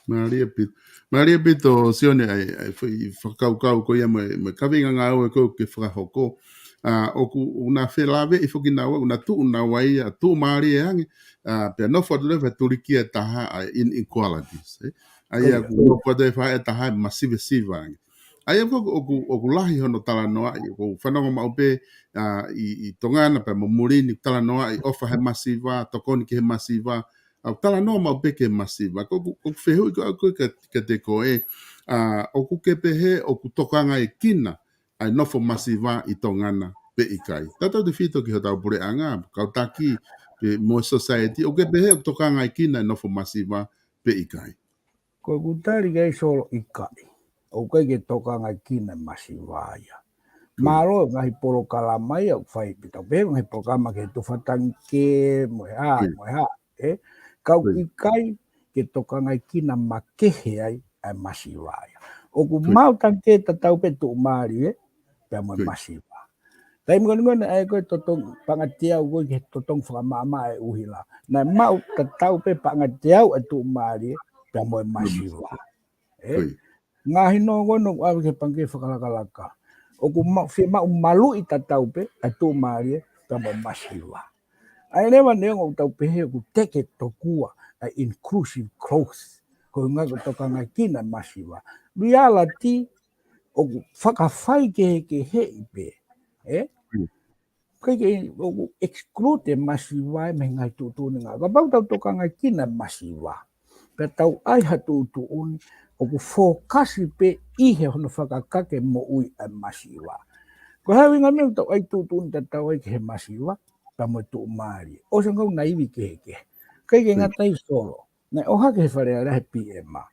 Maria pito sione ai whakau ko ia me kawenga ngā ue ko ke whakahoko. Oku una whelawe i whakinawa, una tu una wai a tu maari e ange, pia no whatulewa turiki e taha inequalities. Ai aku no whatulewa e taha masive ange. Ai oku lahi hono talanoa, oku whanonga maupe i tongana pa mamurini talanoa i ofa he masiva, tokoni ki he masiva, au talanoa maupe ke masiva. Oku whehui ko ke te koe, oku kepehe, oku tokanga i kina, ai nofo masiva i tongana pe ikai. Tatau te whito ki ho tau pure anga, kau taki mo society, oku kepehe, oku tokanga i kina, ai nofo masiva pe ikai. Ko kutari kei solo ikai. O kai ke toka ngai kina masiwaya. Malo ngai POLOKALAMA ia whai pita pe ngai POLOKALAMA ke tu whatang ke moha. Kau ikai ke toka ngai kina makehe ai masiwaya. O ku mau tangke tatau pe tu mari pe mo masiwa. Tai ngone ai ko totong pangatiau ko ke totong whakamama e uhila. Na mau tatau pe pangatiau tu mari pea moe masiwa. Koi. Ngahi no gono au ke pange whakalakalaka. O ku whi malu I tatau pe, a tō maarie, pea moe masiwa. Ai lewa neongo tau pehe ku teke tokua, a inclusive growth. Ko ngā ko toka ngai kina masiwa. Reality, o ku whakawhai ke hei pe. Kai o ku exclude masiwa me ngai tūtūni ngā. Ka pau tau toka ngai kina masiwa. Pe tau ai hatu tūuni, o ku fokasi pe ihe hono whakakake mo ui a masiwa. Ko hawi ngā mea tau ai tūtūni ta tau ai ke he masiwa, pa mo tū maari. O se ngau naiwi ke heke. Kai ke ngatai solo. Nai oha ke he whare ala he PMA.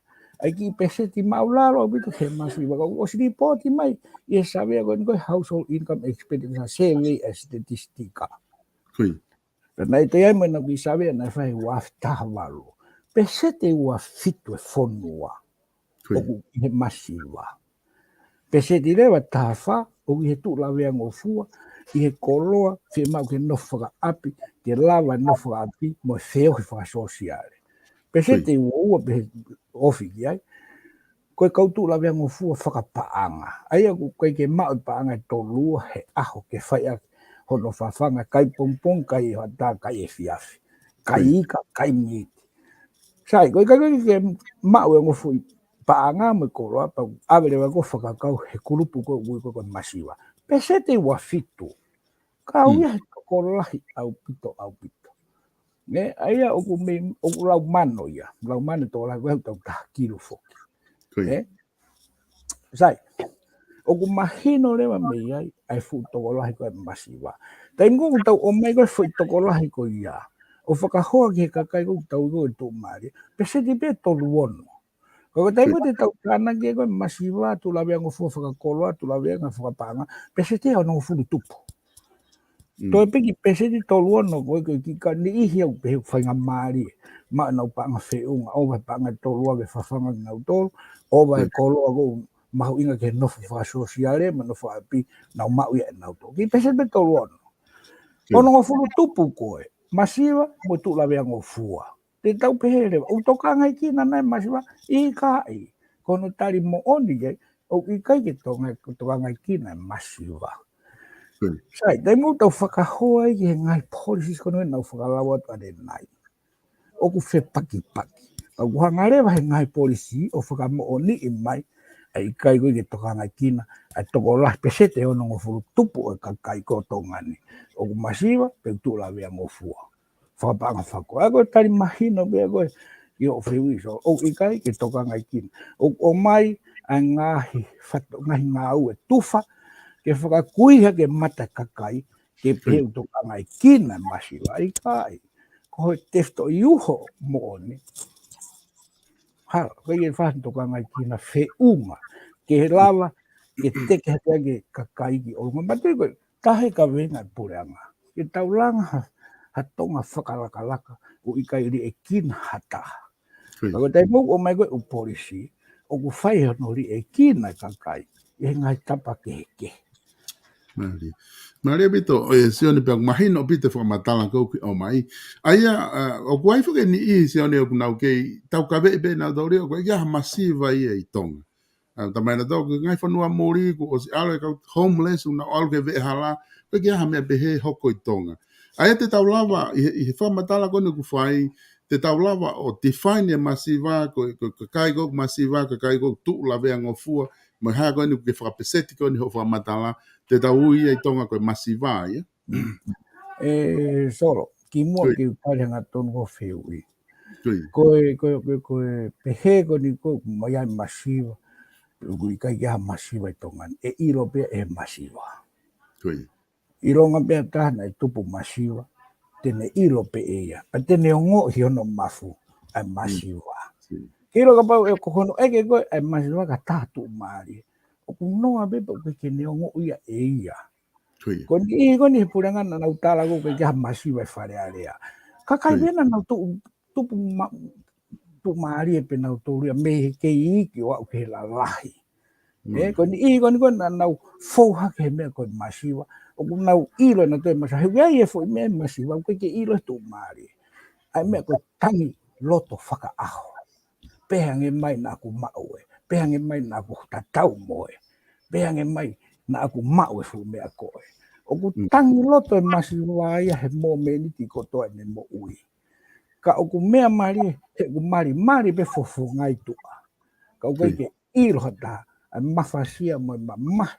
Ai ki peseti maularo o bitu ke masiwa. O si ripoti mai, I sabe ko household income expenditure survey a statistika. Nai te ai mai na ki sabe na whai waf tahawalu. Pesete ua fitu e whonua. O ku he masiwa. Pesete rewa tahawa, o ki he tu lawea ngofua, I he koloa, whie mau ke nofaka api, ke lawa nofaka api, mo feo he whaka sosiale. Pesete ua pe ofi ki ai, koe kautu lawea ngofua whaka paanga. Ai aku koe ke mau paanga tolua he aho ke whaia hono whawhanga kai pompong, kai hata, kai e fiafi. Kai ika, kai miti. Sai, koe kai ke mau e ngofu paanga me koloa, pa awere wako whakakau he kurupu koe masiwa. Pesete ua fitu. Kau ia he kokolahi au pito. Ne, aia oku lau mano ia. Lau mano tō lai wau tau taha kilo foki. Sai, oku mahino rewa mei ai fu tokolahi koe masiwa. Tai ngungu tau o mai koe fui tokolahi koe ia. O whakahoa ki he kakai koe tau koe tō maari. Pesete pe tolu ono. Kau tai mo te tau kana ke koe masiwa, tu lawea ngofua whakakoloa, tu lawea ngā whakapanga, pesete au nongo fulu tupu. Toi peki pesete tolu ono koe koe ki ka ni ihi au pehe whainga maari. Ma nau panga whiunga, owa panga tolua ke whawhanga ki nau tolu, owa e koloa koe mahu inga ke nofu whakasosiale, ma nofu api nau mau ia e nau tolu. Ki pesete tolu ono. Ono nongo fulu tupu koe, masiwa mo tu lawea ngofua. Te tau pehere, o toka ngai ki na nai masiwa, I kai. Kono tari mo oni kei, o I kai ke toka ngai ki na masiwa. Sai, tai mo tau whakahoa I ke ngai policies kono e nau whakalawa tare nai. O ku whe paki. Au kuhangarewa he ngai policy, o whakamo oni I mai, ai kai koe ke toka ngai ki na, ai toko lah pesete ono ngofuru tupu e kakai koto ngani. O ku masiwa, pe tu lawea ngofua. Whakapanga whako. Ako tari mahino bea koe I o whiwi so. O I kai ke toka ngai kina. O mai a ngahi ngā ue tufa ke whakakuiha ke mata kakai ke peu toka ngai kina masiwa I kai. Ko hoi tefto I uho mo oni. Hara, koe ke whahan toka ngai kina whiunga. Ke lawa ke teke hatea ke kakai ki olunga. Matui koe, tahe ka wenga pureanga. Ke taulanga hatonga whakalakalaka o I kai ri e kina hataha. Kako tai mou o mai koe o polisi, o ku whai hono ri e kina kakai, e ngai tapa ke heke. Maria bito, sione pe mahino pite whamatala ko o mai. Aia, o kuai whuke ni I sione o kunau kei, tau ka vei be na dori o koe, ia masiva I e tonga. Tamai na tau, ngai whanua mori, ko o si alo e kau homeless, una alo ke vei hala, koe kia hamea behe hoko I tonga. Aia te tau lava, I whamatala kone ku whai, te tau lava o define e masiva, ko kai ko masiva, ko kai ko tu lawea ngofua, mo ha ko ni ke whakapeseti ko ni ho whamatala, te tau ui e tonga ko masiva, ia? Solo, ki mua ki parenga tonu ko whiui. Koe pehe ko ni ko mai ai masiva, ko I kai kia masiva I tonga, e ilo pia e masiva. Ironga pia tahana e tupu masiva, tene ilo pe eia, a tene ongo hiono mafu, ai masiva. Kiro ka pau e kohono eke koe, ai masiva ka tātu maari. O kunoa bepa o ke neongo ia eia. Ko ni he puranga na nau tāla ko ke kia masiva e whare area. Kakai vena nau tupu maari e pe nau tōria, me ke iki o au ke la lahi. Ko ni na nau fouha ke mea koe masiva, o ku nau ilo na toi masiva, he wea e fo I mea masiva, koe ke ilo e tō maari. Ai mea koe tangi loto whaka aho. pehange mai na aku mau e, pehange mai na aku tatau mo e, pehange mai na aku mau e fu me ako e. O ku tangi loto e masiwa ia he mo me ni ti koto e me mo ui. Ka o ku mea mari, he ku mari pe fofo ngai tua. Ka o ke ilo hata, a mafasia mo e mamah,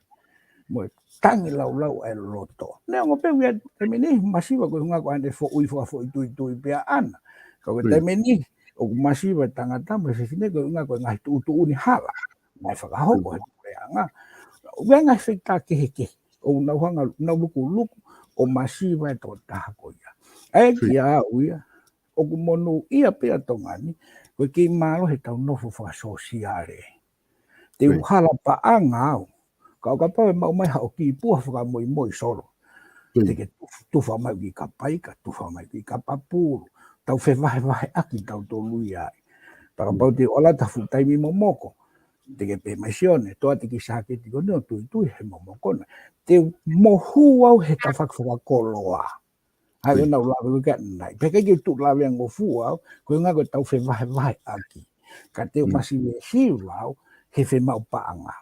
mo e tangi lau e loto. Nea ngo pe wia te meni masiwa ko hunga ko ande fo ui fo tui pea ana. Ka o te meni, o masiwa tangata mo e fefine ko hunga ko ngai tu uni hala. Ngai whakahoko he pea nga. Wea ngai whita kehe. O nauhanga, luku, o masiwa e tō taha ko ia. E ki a uia, o ku monu ia pea tongani, koe ki maro he tau nofo whakasosiare. Te uhala pa a ngāo, ka o ka pau e mau mai hao ki pua whakamoi soro. Te ke tuwha mai ki ka paika, tuwha mai ki ka papuru, tau wahe aki tau tō lui ai. Paka pau te ola ta futaimi momoko, te ke pe mai sione, toa te ki sake tiko neo tui he momokona. Te mohu au he ta whakakoloa. Hai o nau lawe ka nai. Peka ki tu lawe ang ofu au, koe ngā koe tau wahe aki. Ka te o masiwe siu au, he whe mau paanga.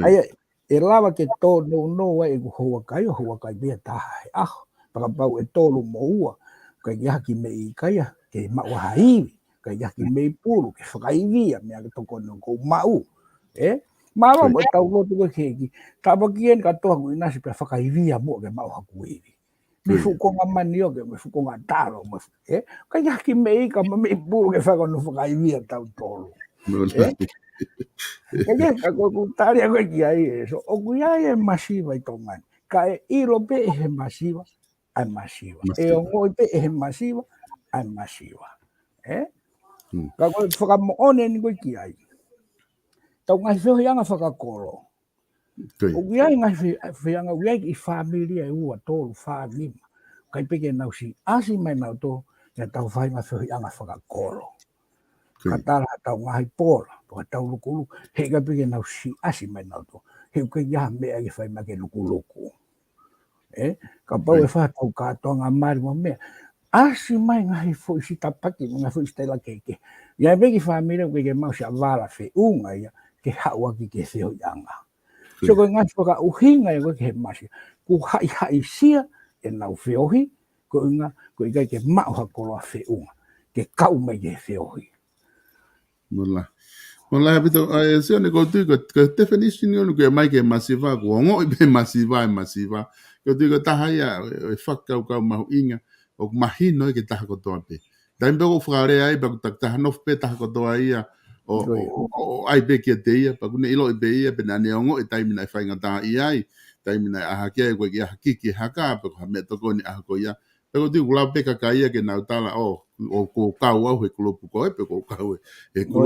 Ai e lawa ke tō no e ku hoa kai bea taha he aho. Paka pau e tōlu mo ua, kai ki haki me i kaia, ke mau haiwi, kai ki haki me i puru, ke whakaivia, mea ke toko no kou mau. Maro mo tau lotu koe keki, tapa kien ka toha kui nasi pe whakaivia mo ke mau haku iwi. Me fukonga mani o ke, me fukonga taro, kai ki haki me i ka me i puru ke whakano whakaivia tau tōlu. Kaya kako kutari ako kiai so o kuiai e masiva i tongan ka e ilo pe e masiva ai masiva e o ngoi pe e masiva ai masiva kako whakamo one ni koe kiai tau ngai whio hianga whakakolo o kuiai ngai whianga kuiai i familia e ua tōru whanima kai peke nau si asi mai nau tō ya tau whainga whio hianga whakakolo katara tau ngai pola o tau luku he ka peke nau si asi mai nau to he ka ya mea ke whai ma ke luku ka pau e wha tau kātoanga mari mo mea asi mai ngai fo si tapaki ngai fo stela keke ya peke whamira ke mau si avala whi unga ia ke haua ki ke whio ianga so ko ngai whaka uhinga ia ke masi ku hai sia e nau whiohi ko inga ko i ke mau hakoloa whi unga ke kau mai ke whiohi Mula habito SIONE ko tu ko definition yo ko mai ke masiva ko ngo be masiva ko tu ko tahaya e fakka ko mau inga o mahino ke tah ko to pe dai be ko frare ai ba tak tah no pe tah ko to ai o ai be ke te ia pa ko ne ilo be ia pe na ne ngo e tai mina fa ngata ai tai mina a ke ko ki hakiki haka pa ko me to ko ni a ko ia pe ko tu la pe ka ia ke na tala o ko kau au he ko ko e pe ko kau e ko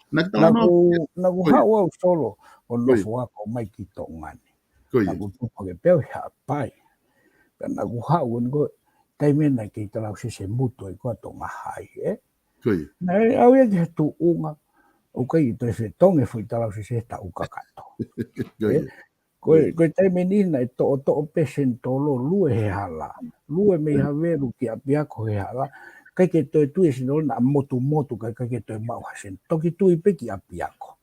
Nagu hau au solo o nofo ako mai ki tō ngani. Nagu tupa ke peo hea pai. Ka nagu hau ngo taimena ki talau se mutu e kua tō ngahai. Nai au e ke tu unga o kai i tō se tonge fui talau se ta uka kato. Koe taimeni na e tō pesen tōlo lue he hala. Lue me haweru ki a piako he hala. Kai ke toi tui sino na motu kai ke toi mau hasen toki tui peki apiako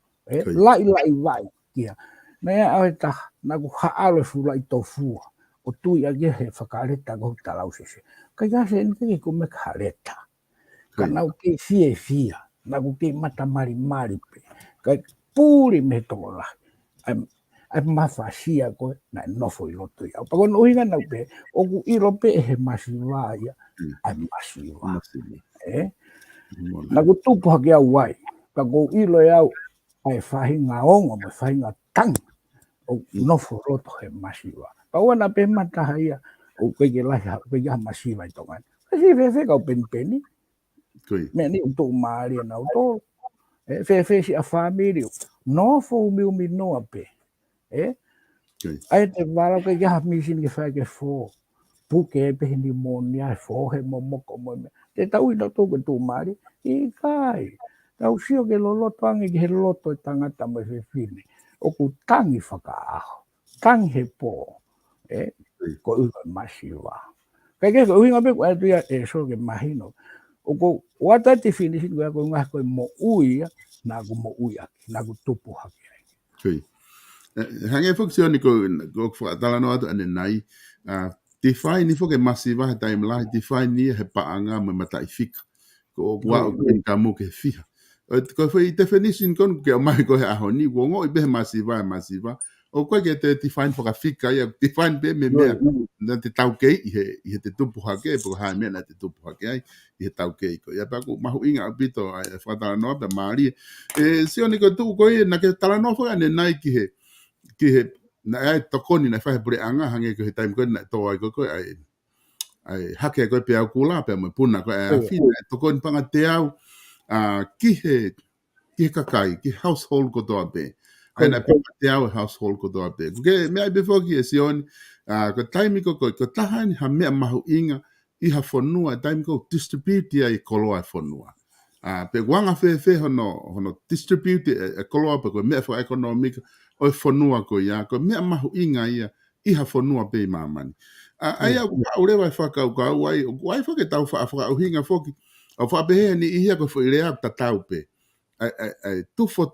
lai vai kia na ai ta na ku haalo fu lai to fu o tui age he whakareta ko talau sese kai ga se ni ku me kareta kana o ke fia na ku ke mata mari pe kai puri me tola ai mafasia ko na no foi loto ya pa no hinga na pe o ku iro pe he masiva ya ai masiva na ku tupu hake au wai ka ko ilo e au ai whahinga ongo mo whahinga tang o nofo roto he masiva pa wana pe mata haia o kege lahi pe ya masiva i tongan kasi fefe ka o penipeni me ni uto maari na uto fefe si a familio nofo umi noa pe ai te wala ke ya misin ke fa ke fo puke pe ni monia fo he momoko mo te tau ina to tu mari i kai tau sio ke loloto angi ke loto tangata mo fe fine o ku tangi whakaaho tangi he po ko uga masiwa kai ke uhinga pe ko atu ya e so ke mahino o Wata definition ko nga ko mo uia na ko mo uia na ko tupu haki. Koi. Hange funksioni ko talanoa to ane nai. Define ni foke masiva he time la define ni he paanga me matai fika. Ko wa o kamu ke fiha. Ko foi definition kon ke mai ko he ahoni wo ngo ibe masiva. O ko ke te define foka fika ya define be me na te tau ke i te tupu hake po ha me na te tupu hake ai i te tau ke ko ya pa ko mahu inga bito ai fa talanoa pe mari. Sioni ko tu ko na ke talanoa fo ane nai ki he na ai tokoni na fa bre anga hange ko he time ko na to ai ko ai hake ko pe au kula pe mo puna ko ai fina tokoni panga te au ki he kakai ki household ko to pe ai na pe te au household ko to pe ke me ai before ki sion ko time ko tahani ha me mahu inga i ha fonua time ko distribute ai koloa fonua pe wanga fe hono distribute e koloa pe ko me for economic o fonua ko ia ko me mahu inga ia i ha fonua pe mamani ai au le vai faka ka wai faka tau fa o hinga foki o fa be ni ia ko foi le tatau pe ai tufa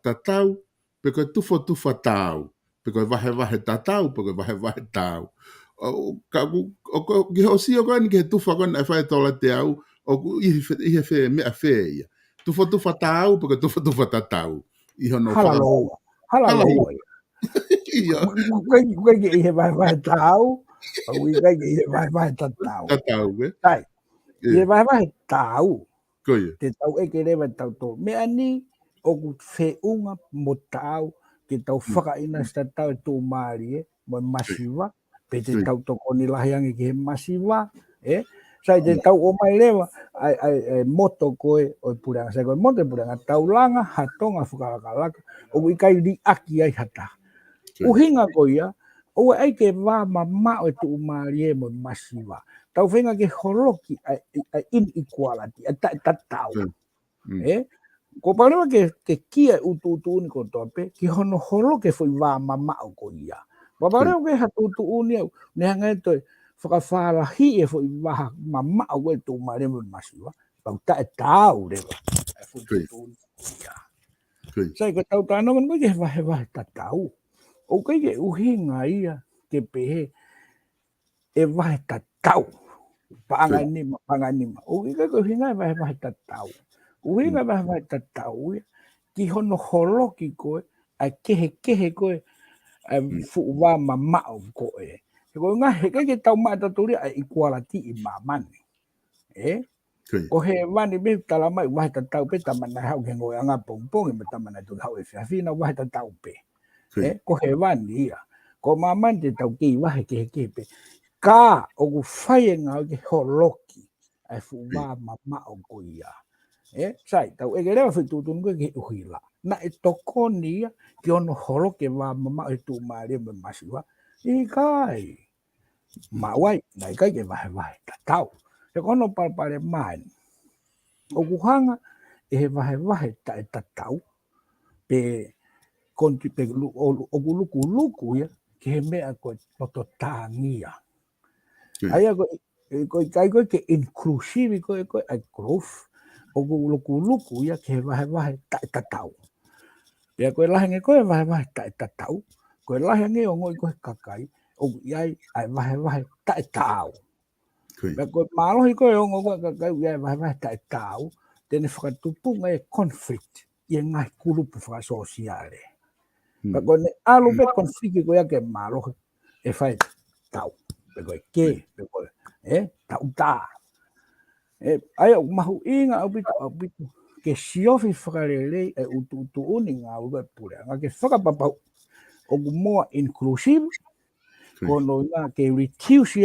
tatau pe ko tufa tau pe ko vahe tatau pe ko vahe tau o ka o ki ho si o ko ni ke tufa ko na fa tola te au o i fe me a fe ia tufa tau pe ko tufa tatau i hono fa Halalo. Gue he vai tau. We vai tau. Tatau be Tai. Ye vai tau. Koia. Te tau e ke rewa tau tō. Me ani o ku whiunga mo tau ke tau whakaina sta tau e tō maari mo masiwa. Pe te tau toko ni lahiangi ki he masiwa. Sai te tau o mai rewa ai moto koe o puranga. Sai koe moto puranga tau langa hatonga whakalakalaka. O ku ikai li aki ai hata. Uhinga koia. O ai ke wā mamao e tō maari mo masiwa. Tau whenga ke horoki a inequality, a tatau. Ko parewa ke kia utu ni ko tope, ki hono horoke foi wā mamao ko ia. Pa parewa ke hatu utu ni au, ne hanga e toi, whakawhara hi e foi wā mamao ko e tō maare mo masiwa, pau ta e tau rewa. E foi utu ni ko ia. Sai ko tau tāna man ke wahe tatau. O kai ke uhinga ia, ke pehe, e wahe tatau. Panganima. O ika ko hinga vai tatau. O hinga vai tatau. Ki hono horoki koe, a kehe koe, a fuwa mamao koe. Ko nga he ke tau mata turi a equality I mamani. Ko he wani be talamai vai tatau pe tamana hau ke ngoi anga pompong me tamana tu hau e fina vai tatau pe. Ko he wani ia. Ko mamani te tau ki vai ke pe. Ka o ku whaenga o ke horoki ai fuwa mamao ko ia. Sai, tau e rewa whitutun koe ke uhila. Na e toko ni ia ki ono horoke wā mamao e tū maare me masiwa. I kai. Mawai, na i kai ke wahe tatau. E kono parpare mai. O ku hanga e he wahe tatau. Pe konti pe o ku luku ia ke he mea koe poto tāngia. Aia koe kai koe ke inclusive koe a growth o luku ia ke wahe tatau. Pea koe lahange koe wahe tatau. Koe lahange o ngoi koe kakai o iai ai wahe tatau. Pea koe mālohi koe o ngoi koe kakai o iai wahe tatau. Tene whakatupunga e conflict i ngai kurupu whakasosiale. Pea koe ne alu pe conflict koe ake mālohi e whai tau. Pe koe ke, pe koe, tau tā. Ai au mahu inga au bitu. Ke siofi whakarelei e utu uni ngā ua pure. Ngā ke whakapapau o ku moa inclusive, kono ngā ke reduce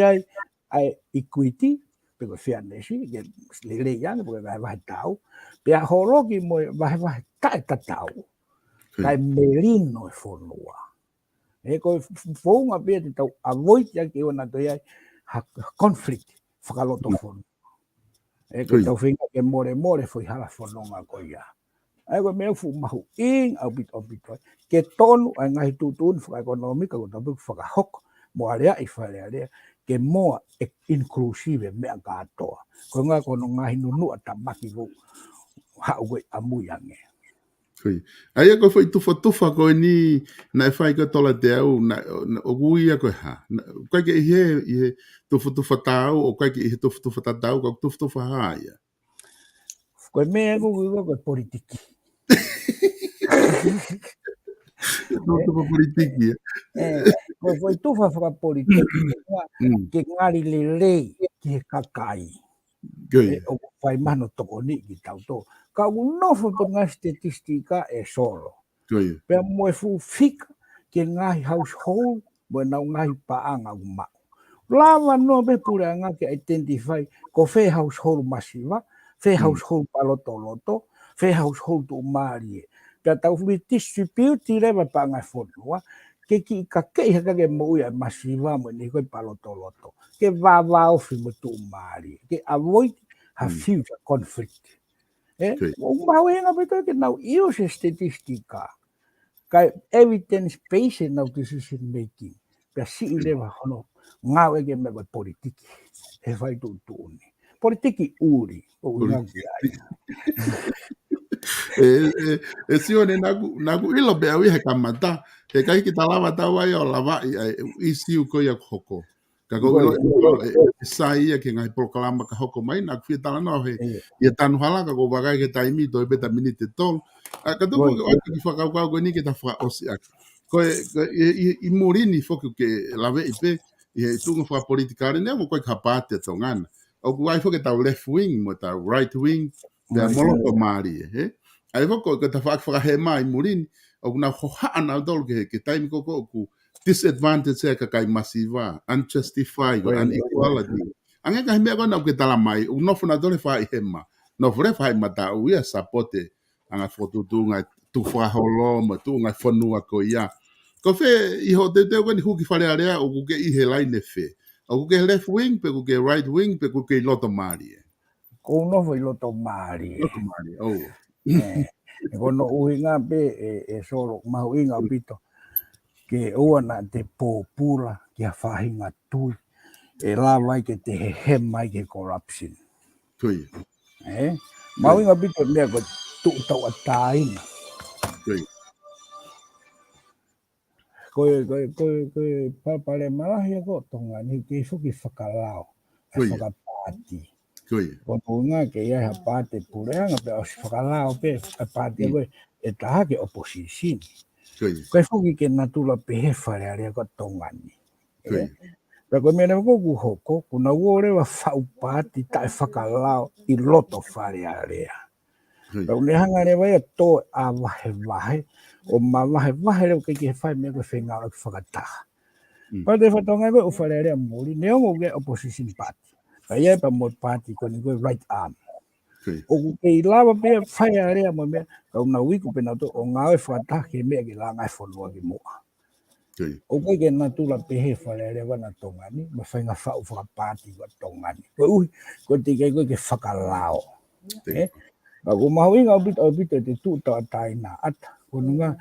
ai equity, pe koe fairness, ke lelei anga, pe koe wahe tau. Pea horoki mo wahe tatau. Tai melino e whonua. Koe whaunga pia te tau avoid ya ke ona toi ai conflict whakaloto whonu. Koe tau whinga ke more foi hala whanonga ko ia. Koe mea fu mahu ing au bito. Ke tonu ai ngahi tutun whakaekonomika ko tau whakahoko mo area I wharea. ke moa inclusive mea katoa. Ko ngā kono ngahi nunua tamaki ko haue amuyange. Koi. Ai ko foi tufa ko ni na fai ko tola te au na o guia ko ha. Ko ke he tufa tau o ko ke tufa tau ko tufa ha ya. Ko mea ko politiki. Tufa politiki. Ko foi tufa fra politiki ke ngari lei ki kakai. O fai mano toko ni ki tau to. Ka unofo pe ngā statistika solo. Pea moe fu fika ke ngahi household mo nau ngahi paanga umau. Lava no be pura ngā ke identify ko fe household masiva, fe household paloto, fe household umari. Pea tau fu distribute rewa paanga whonua, ke ki ka kei haka ke mouia masiva mo ni koe paloto. Ke vava ofi mo tu umari. Ke avoid a future conflict. Umau inga beto ke nau iyo se statistika. Kai evidence-based nau decision making. Pea si lewa hono ngau ege me koe politiki. He whai tu ni. Politiki uri. O ngau ki ai. SIONE nagu ilo be awi he kamata. He kai ki talawa tau ai o lawa i siu ko ia hoko. Ka ko ilo sai ia ke ngai POLOKALAMA ka hoko mai na ku talanoa he ia tanu hala ka ko wagai ke taimi to beta minute tong. Ka tu ko ki whakau ko ni ke ta wha osi ak. Ko i murini foku ke lawe i pe i tunga wha politikare ne mo koe ka pāte tongana. O ku ai foke tau left wing mo tau right wing pea moloko maari he. Ai foko ka ta whakahe mai murini o kuna hohaana o tolu ke taimi koko ku disadvantage e ka kai masiva, unjustified, unequality. Ange ka himea kona ke tala mai, u nofu na dole wha i hema. Nofu re wha i mata u ia sapote anga whotutu ngai tu whaholo ma tu ngai whanua ko ia. Ko whe i ho te teo kani huki whare area o kuke i he laine whe. O kuke left wing, pe kuke right wing, pe kuke i loto maari. Ko nofu i loto maari. Loto maari, oh. E kono uhinga pe soro mahu inga pito. Ke ua na te pōpura ki a whahinga tui, e la vai ke te he mai ke corruption. Tui. Mau inga bito mea ko tu tau a tāina. Tui. Koe papare marahia ko tonga ni ke whuki whakalao, whakapāti. Tui. Kono ngā ke iai ha pāte pureanga pe o si whakalao pe a pāti koe e taha ke opposition. Koe whuki ke natula pehe whare area ko tongani. Pea koe mena koku hoko, kuna uore wa whau pāti tae whakalao i loto whare area. Pea une hanga rewa ia tō a wahe, o ma wahe reo ke whai mea koe whengao ki whakataha. Pea te whatonga koe o whare area mori, neongo ke opposition party. Pea iai pa mo party koe ni koe right arm. O ke i lawa pia whai area mo mea, kau na wiku pena to o ngāwe whakataha ke mea ki la ngai whanua ki moa. O koe ke nā tūla pehe whare area wana tongani, ma whainga whau whakapāti wa tongani. Koe uhi, koe te kei koe ke whakalao. Ka ko mahu inga o bita te tūtau taina ata. Ko nunga,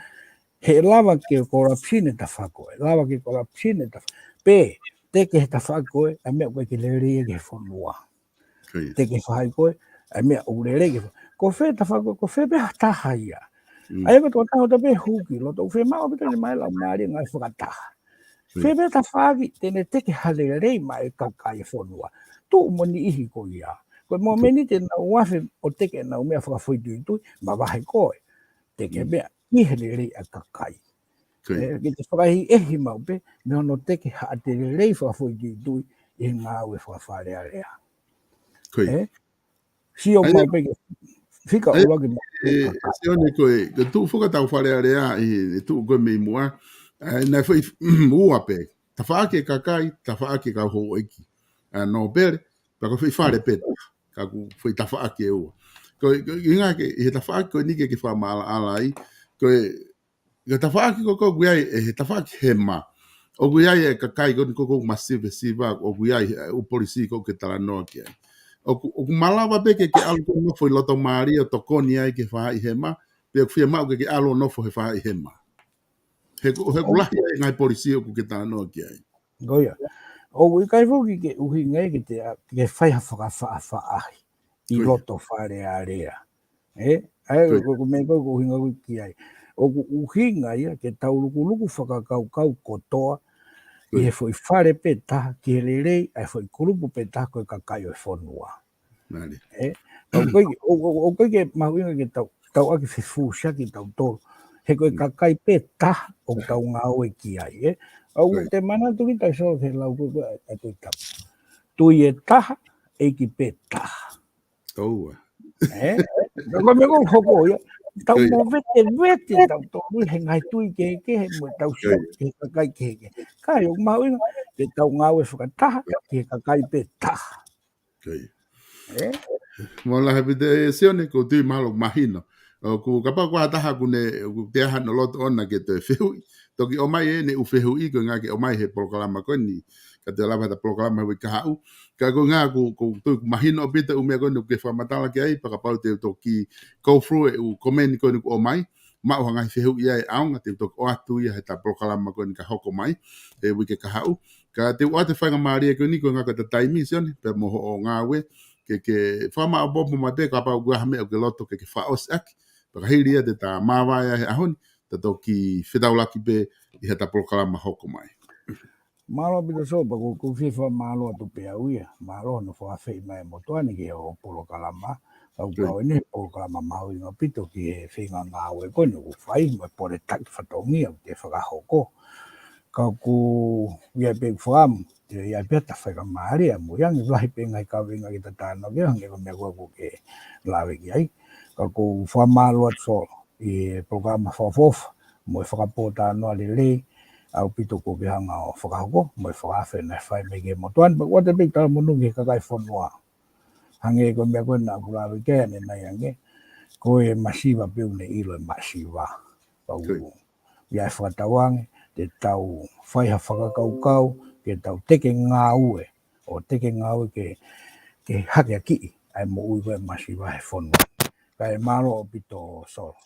he lawa ke corruption e ta whakoe. Lawa ke corruption e ta whakoe. Pe, te ke he ta whakoe, a mea koe ke lerea ke whanua. Te ke whakoe, a mea o lerea ke whanua. Ko whē ta whakoe, ko whē beha taha ia. Ai ko tō ta be huki, lo tō whē mao bita ni mai lau maari ngai whakataha. Whē beha ta whaki, tēne te ke hale rei mai kakai whanua. Tū mo ni ihi ko ia. Koe mo meni te nau wafe o teke nau mea whakawhaitui, ma wahe koe. Teke mea, ihele rei a kakai. Ki te whakahi ehi mau pe, me ono teke ha te rei whakawhaitui, i ngā ue whakawhare area. Si o mau pe, whika o waki mau kakai. SIONE koe, ke tū whakatau whare area, e tū koe mei mua, nai whai mua pe, ta whaake kakai, ta whaake ka ho eki. No pere, pa ko whai whare peta. Ka ku foi ta fa ke o ko inga ke he ta fa ko ni ke fa mala alai ko ta fa ko guai he ta fa ke ma o guai e ka kai ko massive siva o guai o policy ko ke talanoa ke o mala va pe ke algo no foi loto maria to koni ai ke fa i he ma pe ko ma ke alo no foi fa i he ma he ko la ngai policy ko ke talanoa ke ai goia O i kai foki ke uhi ngai ke whai whakawhaahi i Koia. loto whare a rea. Ai Koia. ko me ko uhi ngai ki ai. O ku uhi ngai ke tauluku whakakau kotoa i he foi whare pe taha ki he lerei ai foi kurupu pe taha koe kakai o e whonua. Nani. O koe ke mahuinga ke tau aki whewhusiaki tau toro. He koe kakai pe taha o tau ngā oe ki ai. Au te mana tuki tai so te lau koe ai koe tau. Tui e taha e ki pe taha. Toua. Koe me ko hoko ia. Tau mo vete tau toro he ngai tui ke he mo tau si ke kakai ke. Kai o mahuinga ke tau ngā oe whakataha ki he kakai pe taha. Mo la habite sione ko tui malo mahino. Ku kapa ko ataha ku ne te aha no lot ona ke te fehu. Toki o mai e ne u fehu I ko nga ke o mai he polokalama ko ni. Ka te lava ta polokalama wi ka hau. Ka ko nga ku tui mahino pita u mea ko ni ke whamatala ke ai. Paka pau te toki go through e u komeni ko ni o mai. Ma o ngai fehu ia e aunga te toki o atu ia he ta polokalama ko ni ka hoko mai. E wi ke ka hau. Ka te wate whainga maari e ko ni ko nga ka te taimi sione. Pe moho o ngā we. Ke whama o bopo mai pe ka pau gua hame o ke loto ke whaos aki. Paka hiria te ta mawaya he ahoni. Ta toki whitaulaki pe I he ta polokalama hoko mai. Malo pita so pa ko fifa malo tu pe uia. Malo no fa fe mai mo toani ke o polokalama. Au ka ni polokalama mau no pito ki e finga nga we ko no fai mo por tak fatongi o te fa hoko. Ka ku ia pe fam te ia pe ta fa mari mo yang vai pe ngai ka vinga ki ta tano ke hange ko me ko ke lawe ki ai. Ka ku fa malo so I programa fofof mo fa po ta no le au pito ko ke hanga o whakahoko, mo I whakawhi na whai me ke motuan, but what the big tala munungi ka kai whanua. Hange ko mea koe na kurawe kea ne nei ange, ko e masiva piu ne ilo e masiva. Pau, ia e whakatawange, te tau whaiha whakakaukau, ke tau teke ngā ue, o teke ngā ue ke hake a ki, ai mo ui koe masiva he whanua. Ka e maro o pito solo.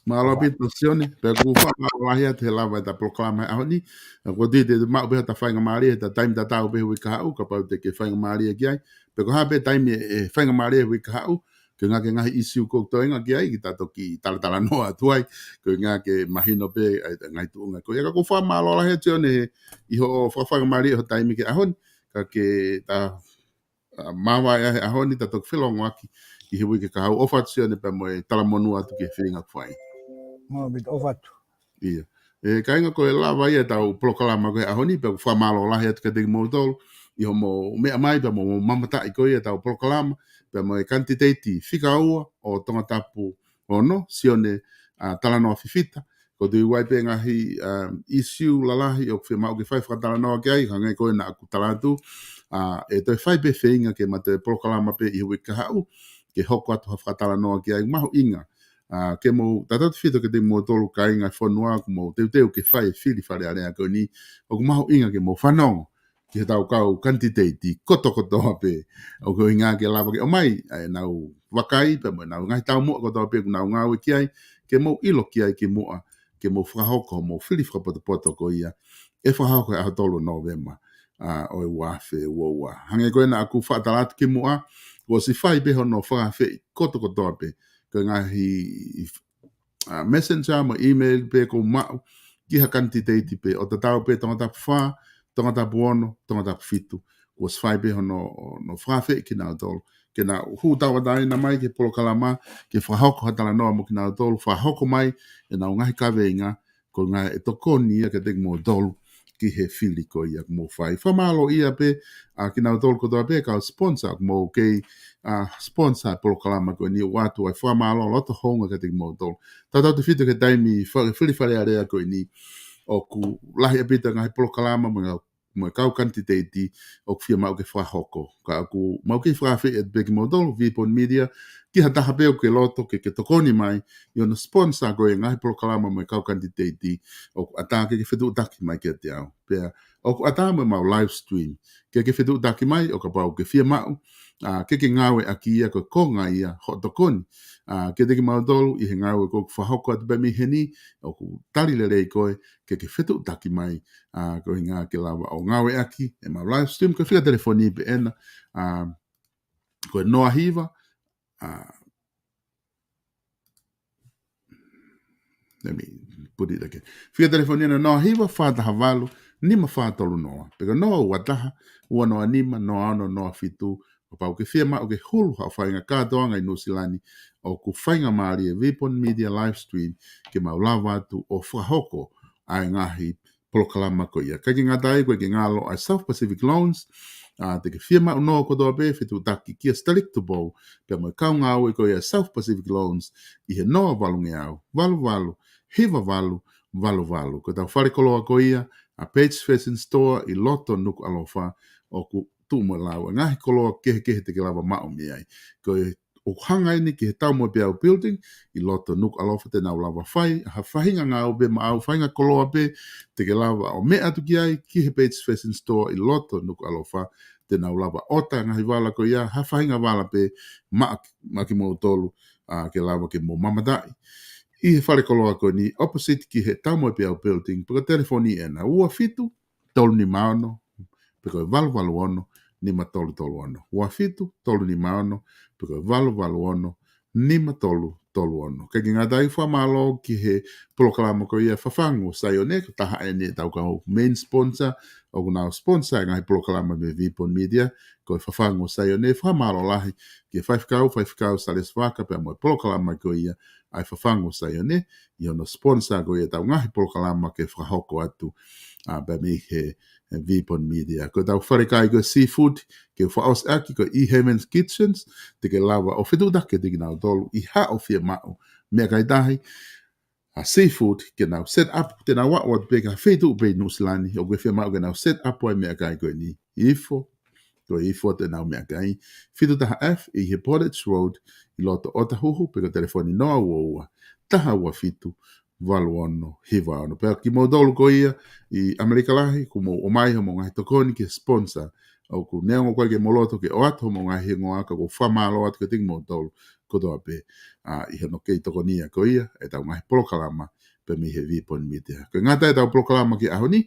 Malo pito sione, pe ku wha lahia te lava ta polokalama ahoni. Ko te mau beha ta whainga maari, ta taimi ta tau beha wika hau, ka pau te ke whainga maari ki ai. Pe ko hape taimi e whainga maari wika hau, ke ngā ke ngahi isiu koutoenga ki ai, ki ta toki talanoa tuai, ko ngā ke mahino pe ngai tuunga. Ko ia ka wha malo lahia sione, iho whainga maari ho taimi ke ahoni, ka ke ta mawa e ahoni, ta toki whilongo aki, I he wike ka hau ofat sione pe moe talamonua tu ke whiringa kwhai. Mo bit ofatu. Ia. E kainga ko e lava ia tau polokalama koe ahoni pe wha malo lahi atu ka teki mautolu I ho mo mea mai pe mo mamata I koe ia tau polokalama pe mo e kantiteiti whikaua o tongatapu o no sione talanoa fifita ko tui wai pe ngahi isiu lalahi o whi mau ke whai whakatalanoa ki ai hangai koe na aku talatu e toi whai pe whinga ke ma te polokalama pe I hui ka hau ke hoko atu ha whakatalanoa ki ai maho inga ke mo tata fito ke te mo tolu kai ngai fonua ko mo te ke fai fili fale ale ko ni o mo inga ke mo fanong ke tau kau kantiteiti koto ape o ko inga ke lava ke o mai na wakai pe mo na ngai tau mo ko to pe na nga we ki ke mo ilo ki ai ke mo frahoko mo fili fra poto ko ia e frahoko a tolu novema o e wafe wo hange ko na aku fa talat ke mo a o si fai be hono fra fe koto ape ko ngahi messenger mo email pe ko mau ki ha kantiteiti pe o te tau pe tangata wha, tangata buono, tangata fitu. Ko swai pe no whawhe ki nā tolu. Ke nā hu tawa dai na mai ke polokalama, ke whahoko hatala noa mo ki nā tolu, whahoko mai e nā ngahi kawe inga, ko ngā e toko ni ia ke teki mo tolu ki he fili ko ia mo whai. Whamalo ia pe, ki nā tolu ko toa pe, ka sponsor mo kei sponsor polokalama ko ni watu ai whamalo loto honga ke teki mo tolu. Tātou te whitu ke taimi whili whare area ko ni o ku lahi apita ngai polokalama mo kau kantiteiti o whia mau ke whahoko. Ka ku mau ke whawhi e beki mo tolu, Vipon Media, ki hata hapeo ke loto ke tokoni mai yo no sponsor ko e ngai polokalama mai kau kantiteiti o ata ke fetu taki mai ke te au pe o ata mai live stream ke fetu taki mai o ka pau ke fia mau ke ngawe aki ia ko konga ia ho tokoni ke te ki mau tolu i he ngawe ko whahoko atu pe mi heni o ku tali le rei koe ke fetu taki mai ko i ngā ke lawa o ngawe aki e mau live stream ko whika telefoni pe ena ko e noa hiva let me put it again. Whika telefoni ena noa hiva whātaha walu nima whātolu noa peka noa uataha ua noa nima noa ono noa fitu o pau ke whia o ke hulu hao whainga kātoanga i Nusilani o ku whainga maari e Vipon Media live stream ke mau lawa atu o whahoko ai ngahi polokalama ko ia. Kaki ngā tai koe ke ngalo ai South Pacific Loans te ke whia mau noa kotoa pe whitu taki kia stalik tu bou pe mo kau ngā ue ko ia South Pacific Loans i he noa valungi au walu hiva valu ko tau whare koloa ko ia a Page Fashion Store i loto nuku alofa o ku tumo lau ngahi koloa kehe te ke lava mao mi ai ko o hanga ini ki he tau mo pe au building i loto nuku alofa te nau lava whai ha whahinga ngā ube ma au whainga koloa pe te ke lava o me atu ki ai ki he Page Fashion Store i loto nuku alofa te nau lava ota ngahi wala ko ia ha whahinga wala pe ma ki mo tolu ke lava ke mo mamadai i he whare koloa ko ni opposite ki he tau mo pe au building paka telefoni ena ua fitu tolu ni maono peko valu ono nima tolu ono. Ua fitu tolu ni maono peko valu ono nima tolu ono. Kaki ngā tai whamalo ki he polokalama ko ia whawhangu SIONE ko taha e ne tau ka main sponsor o kuna sponsor ngai polokalama me Vipon Media ko whawhangu SIONE whamalo lahi ki whaifkau sales waka pe mo polokalama ko ia ai whawhangu SIONE i ono sponsor ko ia tau ngahi polokalama ke whahoko atu pe mi he Vipon Media. Ko tau wharekai ko seafood, ke whaos aki ko Heaven's Kitchens, te ke lawa o whitu take te ki nau tolu, i ha o whia mao, mea kai tahi, a seafood, ke nau set up, te nau wat pe ka whitu upe Nusilani, o ke whia mao ke nau set up o mea kai ko ni ifo, ko ifo te nau mea kai, whitu taha F, i he Portage Road, i loto Otahuhu, pe ko telefoni noa ua, taha ua whitu, walu ono, hiva ono. Pea ki mo dolu ko ia i Amerika lahi, ku mo o mai ho mo ngahi tokoni ke sponsor, au ku neongo koe ke moloto ke o ato mo ngahi ngo aka ko whamalo atu ke tingi mo dolu kotoa pe i hano kei tokonia ko ia, e tau ngahi polokalama pe mi he Vipon Media. Ko ngata e tau polokalama ki ahoni,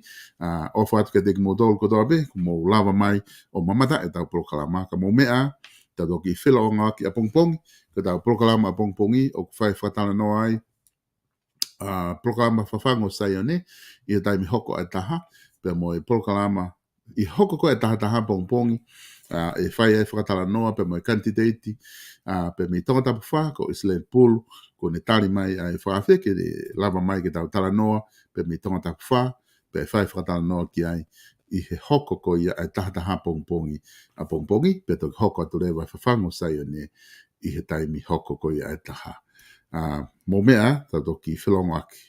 ofa atu ke tingi mo dolu kotoa pe, ku mo lava mai o mamata e tau polokalama, ka mo mea, tau toki whila o ngā ki a pongpongi, ka tau polokalama a pongpongi, o ku whai whatana no ai, polokalama whawhango SIONE i a taimi hoko e taha pe mo e polokalama i hoko ko e taha pongpongi e whai e whakatalanoa pe mo e kantiteiti pe me tongata puwha ko Island Pool ko ne tali mai e whawhe ke lava mai ke tau talanoa pe me tongata puwha pe whai whakatalanoa ki ai i he hoko ko ia e taha pongpongi a pongpongi pe to hoko atu rewa whawhango SIONE i he taimi hoko ko ia e taha mo mea, tau toki whilongo aki.